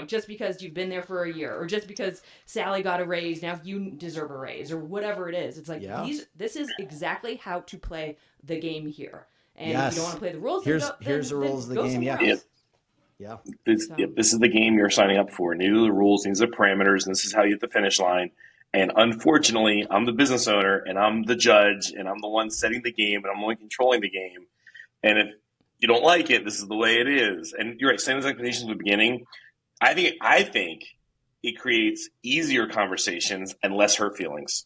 just because you've been there for a year or just because Sally got a raise, now you deserve a raise or whatever it is. It's like, this is exactly how to play the game here. And if you don't want to play the rules, here's the rules of the game. Yeah. This is the game you're signing up for. And these are the rules, these are the parameters, and this is how you hit the finish line. And unfortunately, I'm the business owner and I'm the judge and I'm the one setting the game and I'm only controlling the game. And if you don't like it, this is the way it is. And you're right, setting those expectations at the beginning. I think it creates easier conversations and less hurt feelings.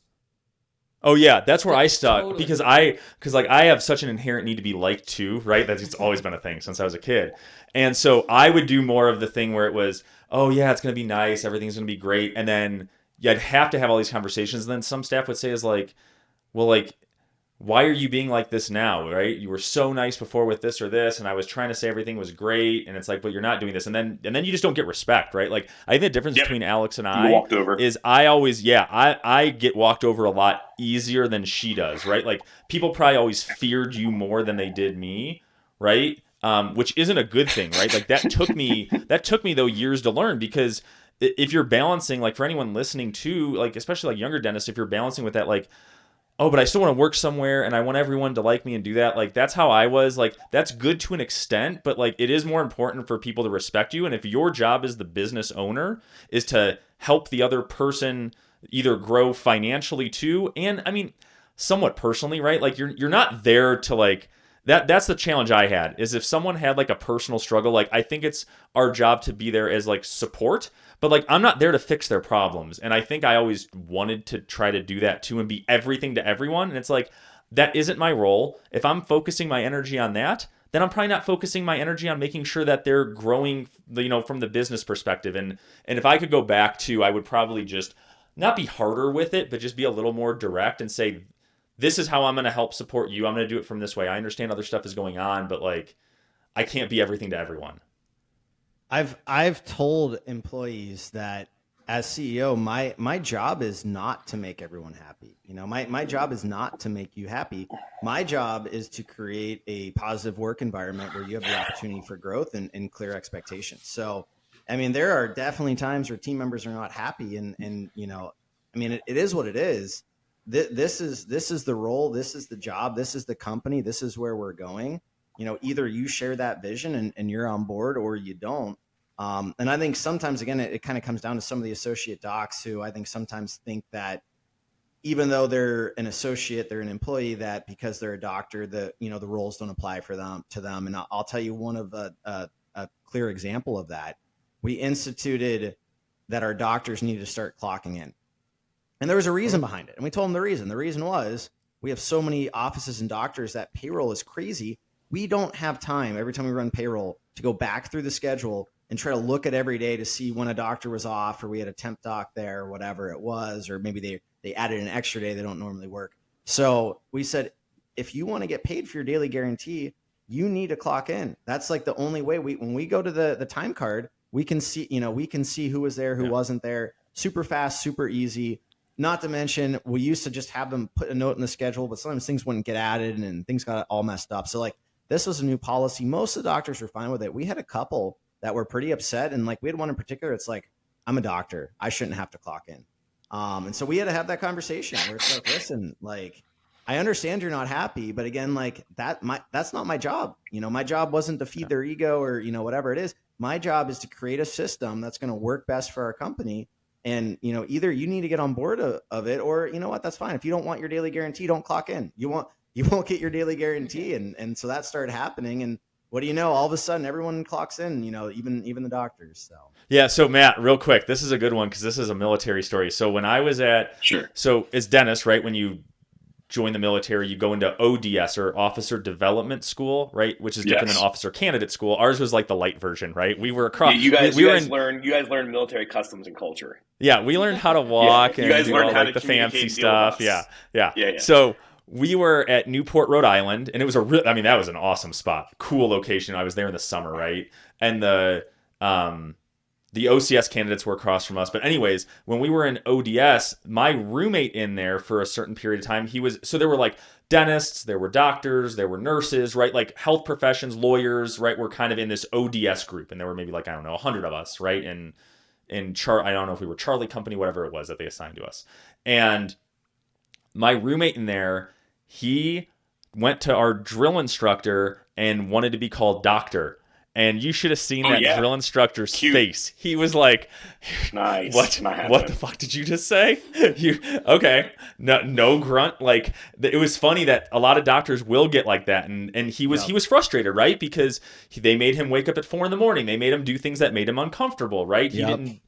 Oh yeah, that's where I stuck totally. because I have such an inherent need to be liked too, right? That's always been a thing since I was a kid. And so I would do more of the thing where it was, oh yeah, it's going to be nice, everything's going to be great. And then I'd have to have all these conversations. And then some staff would say is like, well, like, why are you being like this now, right? You were so nice before with this or this, and I was trying to say everything was great, and it's like, but you're not doing this, and then you just don't get respect, right? Like, I think the difference between Alex and I is I always, I get walked over a lot easier than she does, right? Like, people probably always feared you more than they did me, right? Which isn't a good thing, right? Like that took me though years to learn because if you're balancing, like for anyone listening to, like, especially like younger dentists, if you're balancing with that, like, oh, but I still want to work somewhere and I want everyone to like me and do that. Like, that's how I was. Like, that's good to an extent, but like, it is more important for people to respect you. And if your job as the business owner is to help the other person either grow financially too, and I mean, somewhat personally, right? Like, you're not there to like, that's the challenge I had, is if someone had like a personal struggle, like I think it's our job to be there as like support, but like I'm not there to fix their problems. And I think I always wanted to try to do that too and be everything to everyone. And it's like, that isn't my role. If I'm focusing my energy on that, then I'm probably not focusing my energy on making sure that they're growing, from the business perspective. And if I could go back to, I would probably just not be harder with it, but just be a little more direct and say, this is how I'm going to help support you. I'm going to do it from this way. I understand other stuff is going on, but like, I can't be everything to everyone. I've told employees that as CEO, my job is not to make everyone happy. My job is not to make you happy. My job is to create a positive work environment where you have the opportunity for growth and clear expectations. So, I mean, there are definitely times where team members are not happy, and I mean, it is what it is. This is the role, this is the job, this is the company, this is where we're going. Either you share that vision and you're on board, or you don't. And I think sometimes, again, it kind of comes down to some of the associate docs who I think sometimes think that even though they're an associate, they're an employee, that because they're a doctor, the roles don't apply to them. And I'll tell you one of a clear example of that. We instituted that our doctors needed to start clocking in. And there was a reason behind it. And we told them the reason. The reason was, we have so many offices and doctors that payroll is crazy. We don't have time every time we run payroll to go back through the schedule and try to look at every day to see when a doctor was off, or we had a temp doc there, or whatever it was, or maybe they added an extra day they don't normally work. So we said, if you want to get paid for your daily guarantee, you need to clock in. That's like the only way. When we go to the time card, we can see who was there, who wasn't there. Super fast, super easy. Not to mention, we used to just have them put a note in the schedule, but sometimes things wouldn't get added and things got all messed up. So like, this was a new policy. Most of the doctors were fine with it. We had a couple that were pretty upset. And like, we had one in particular, it's like, I'm a doctor, I shouldn't have to clock in. And so we had to have that conversation where it's like, listen, like, I understand you're not happy, but again, like that's not my job. My job wasn't to feed their ego or, whatever it is. My job is to create a system that's going to work best for our company. And, either you need to get on board of it, or, what, that's fine. If you don't want your daily guarantee, don't clock in. You won't get your daily guarantee. And so that started happening. And what do you know? All of a sudden, everyone clocks in, even the doctors. So yeah. So Matt, real quick, this is a good one because this is a military story. So when I was so as Dennis, right, when you join the military, you go into ODS, or Officer Development School, right? Which is different than Officer Candidate School. Ours was like the light version, right? We were across. Yeah, you guys learned military customs and culture. Yeah, we learned how to walk and do all like the fancy stuff. Yeah. So we were at Newport, Rhode Island, and it was that was an awesome spot, cool location. I was there in the summer, right? And the OCS candidates were across from us. But anyways, when we were in ODS, my roommate in there for a certain period of time, so there were like dentists, there were doctors, there were nurses, right? Like health professions, lawyers, right? We're kind of in this ODS group. And there were maybe 100 of us, right? And I don't know if we were Charlie Company, whatever it was that they assigned to us. And my roommate in there, he went to our drill instructor and wanted to be called doctor. And you should have seen drill instructor's face. He was like, "Nice. What the fuck did you just say? Okay? No grunt." Like, it was funny that a lot of doctors will get like that, and he was frustrated, right? Because they made him wake up at 4 a.m. They made him do things that made him uncomfortable, right? He didn't,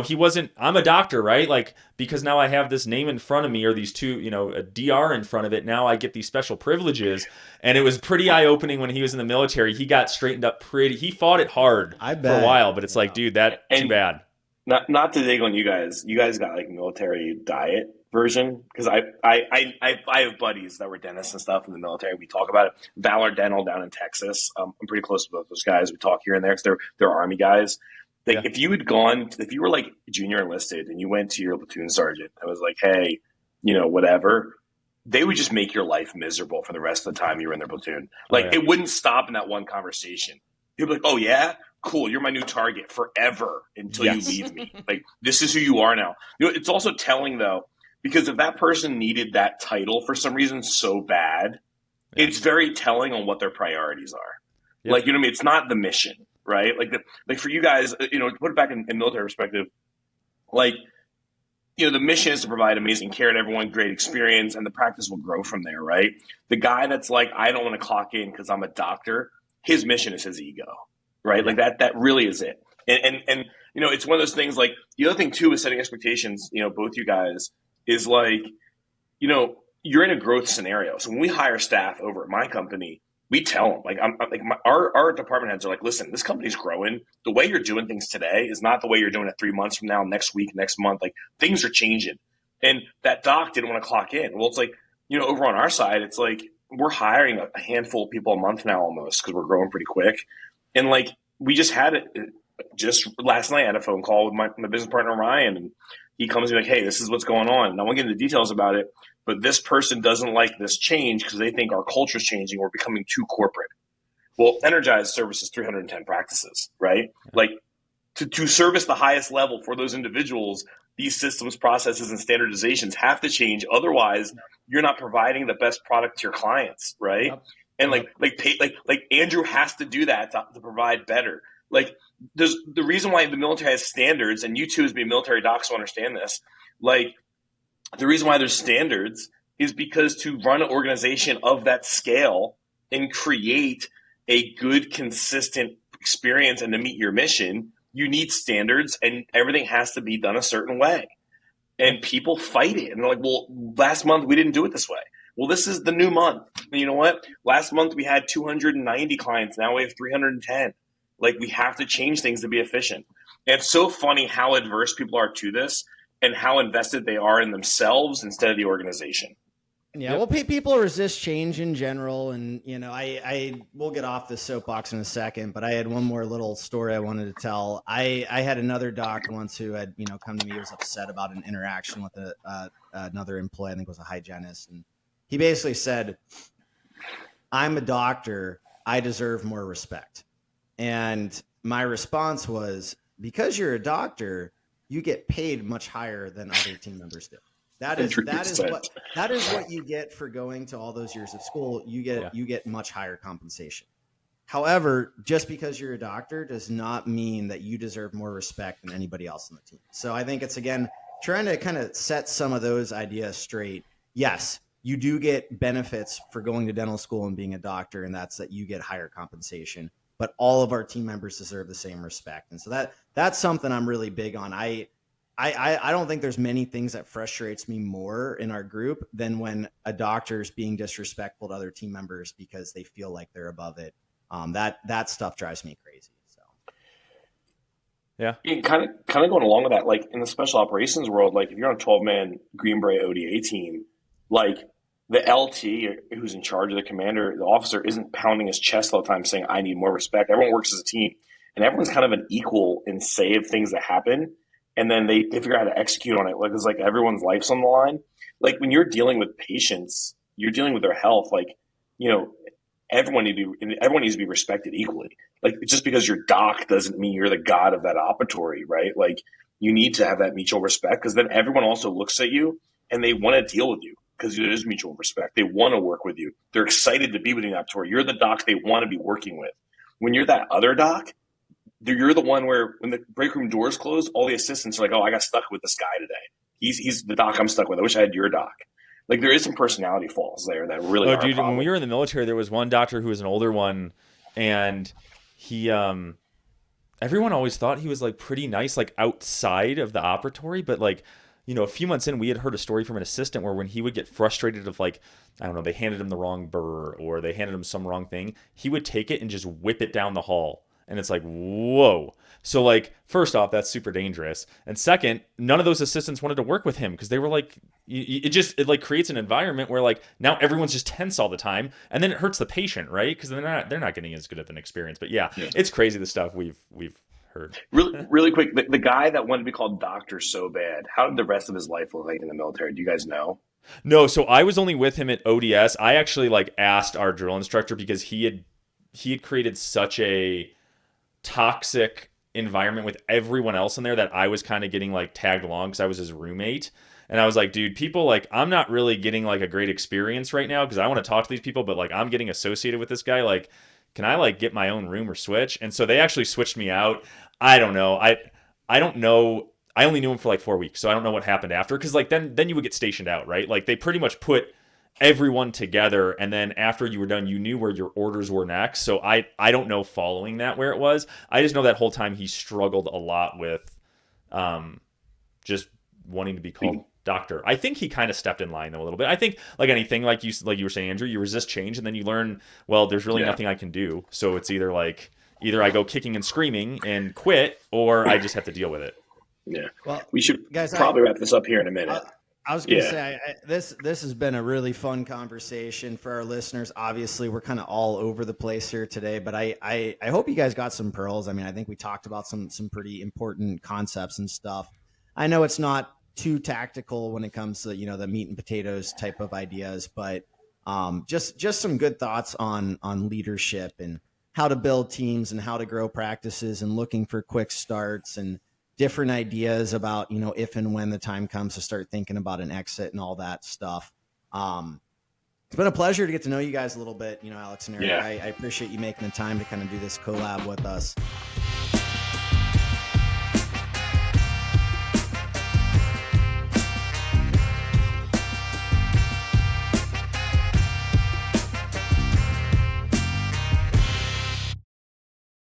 he wasn't. I'm a doctor, right? Like, because now I have this name in front of me, or these two, a DR in front of it. Now I get these special privileges. And it was pretty eye-opening when he was in the military. He got straightened up he fought it hard for a while, but it's like, dude, too bad. Not to dig on you guys. You guys got like military diet version, because I have buddies that were dentists and stuff in the military. We talk about it. Valor Dental down in Texas. I'm pretty close to both those guys. We talk here and there because they're Army guys. Like, if you were like junior enlisted and you went to your platoon sergeant and was like, hey, whatever, they would just make your life miserable for the rest of the time you were in their platoon. Like, it wouldn't stop in that one conversation. You'd be like, oh yeah? cool, you're my new target forever until Yes. you leave me. Like, this is who you are now. It's also telling, though, because if that person needed that title for some reason so bad, it's very telling on what their priorities are. Yep. Like, you know what I mean? It's not the mission, right? Like for you guys, to put it back in military perspective, like, the mission is to provide amazing care to everyone, great experience, and the practice will grow from there, right? The guy that's like, I don't want to clock in because I'm a doctor, his mission is his ego, right? Like that really is it. And it's one of those things. Like, the other thing too with setting expectations, both you guys, is like, you're in a growth scenario. So when we hire staff over at my company, we tell them, like, our department heads are like, listen, this company's growing. The way you're doing things today is not the way you're doing it 3 months from now, next week, next month. Like, things are changing. And that doc didn't want to clock in. Well, it's like, over on our side, it's like we're hiring a handful of people a month now almost because we're growing pretty quick. And like, we just had it just last night. I had a phone call with my business partner, Ryan, and he comes to me like, hey, this is what's going on. And I won't get into details about it, but this person doesn't like this change because they think our culture is changing. We're becoming too corporate. Well, Energize services 310 practices, right? Like, to service the highest level for those individuals, these systems, processes, and standardizations have to change. Otherwise, you're not providing the best product to your clients, right? Yep. And like Andrew has to do that to provide better. Like, there's the reason why the military has standards, and you two as being military docs will understand this. Like, the reason why there's standards is because to run an organization of that scale and create a good, consistent experience and to meet your mission, you need standards, and everything has to be done a certain way. And people fight it. And they're like, well, last month we didn't do it this way. Well, this is the new month. And you know what? Last month we had 290 clients. Now we have 310. Like, we have to change things to be efficient. And it's so funny how adverse people are to this and how invested they are in themselves instead of the organization. Yeah, well, people resist change in general, and I will get off this soapbox in a second, but I had one more little story I wanted to tell. I had another doc once who had come to me. He was upset about an interaction with another employee. I think it was a hygienist, and he basically said, "I'm a doctor. I deserve more respect." And my response was, because you're a doctor, you get paid much higher than other team members do. That is what you get for going to all those years of school. You get much higher compensation. However, just because you're a doctor does not mean that you deserve more respect than anybody else on the team. So I think it's, again, trying to kind of set some of those ideas straight. Yes, you do get benefits for going to dental school and being a doctor, and that's that you get higher compensation. But all of our team members deserve the same respect. And so that's something I'm really big on. I don't think there's many things that frustrates me more in our group than when a doctor is being disrespectful to other team members because they feel like they're above it. That stuff drives me crazy. So, yeah, kind of going along with that, like in the special operations world, like if you're on a 12-man Green Beret ODA team, like the LT who's in charge of the commander, the officer, isn't pounding his chest all the time saying, I need more respect. Everyone works as a team, and everyone's kind of an equal in say of things that happen. And then they figure out how to execute on it. Like, it's like everyone's life's on the line. Like, when you're dealing with patients, you're dealing with their health. Like, everyone needs to be respected equally. Like, just because you're doc doesn't mean you're the god of that operatory, right? Like, you need to have that mutual respect, because then everyone also looks at you and they want to deal with you because there is mutual respect. They want to work with you. They're excited to be with you in the operatory. You're the doc they want to be working with. When you're that other doc, you're the one where when the break room doors close, all the assistants are like, oh, I got stuck with this guy today. He's the doc I'm stuck with. I wish I had your doc. Like, there is some personality flaws there that really are a problem. When we were in the military, there was one doctor who was an older one, and he everyone always thought he was like pretty nice, like outside of the operatory, but like, a few months in, we had heard a story from an assistant where when he would get frustrated of, like, I don't know, they handed him the wrong burr or they handed him some wrong thing, he would take it and just whip it down the hall. And it's like, whoa. So, like, first off, that's super dangerous. And second, none of those assistants wanted to work with him because they were like, it like creates an environment where, like, now everyone's just tense all the time, and then it hurts the patient, right? Because they're not getting as good of an experience. But yeah, it's crazy the stuff we've heard. Really quick, the guy that wanted to be called doctor so bad, how did the rest of his life look like in the military? Do you guys know? No, so I was only with him at ODS. I actually, like, asked our drill instructor because he had created such a toxic environment with everyone else in there that I was kind of getting like tagged along because I was his roommate. And I was like, dude, people like, I'm not really getting like a great experience right now because I want to talk to these people, but like I'm getting associated with this guy. Like, can I like get my own room or switch? And so they actually switched me out. I don't know. I don't know. I only knew him for like 4 weeks, so I don't know what happened after. Because like then you would get stationed out, right? Like they pretty much put everyone together, and then after you were done, you knew where your orders were next. So I don't know following that where it was. I just know that whole time he struggled a lot with just wanting to be called doctor. I think he kind of stepped in line though a little bit. I think like anything, like you were saying, Andrew, you resist change, and then you learn, well, there's really nothing I can do. So it's either I go kicking and screaming and quit, or I just have to deal with it. Yeah. Well, we should probably wrap this up here in a minute. I was going to say, this has been a really fun conversation for our listeners. Obviously, we're kind of all over the place here today, but I hope you guys got some pearls. I mean, I think we talked about some pretty important concepts and stuff. I know it's not too tactical when it comes to, the meat and potatoes type of ideas, but just some good thoughts on leadership and how to build teams and how to grow practices and looking for quick starts and different ideas about, if and when the time comes to start thinking about an exit and all that stuff. It's been a pleasure to get to know you guys a little bit, Alex and Eric. I appreciate you making the time to kind of do this collab with us.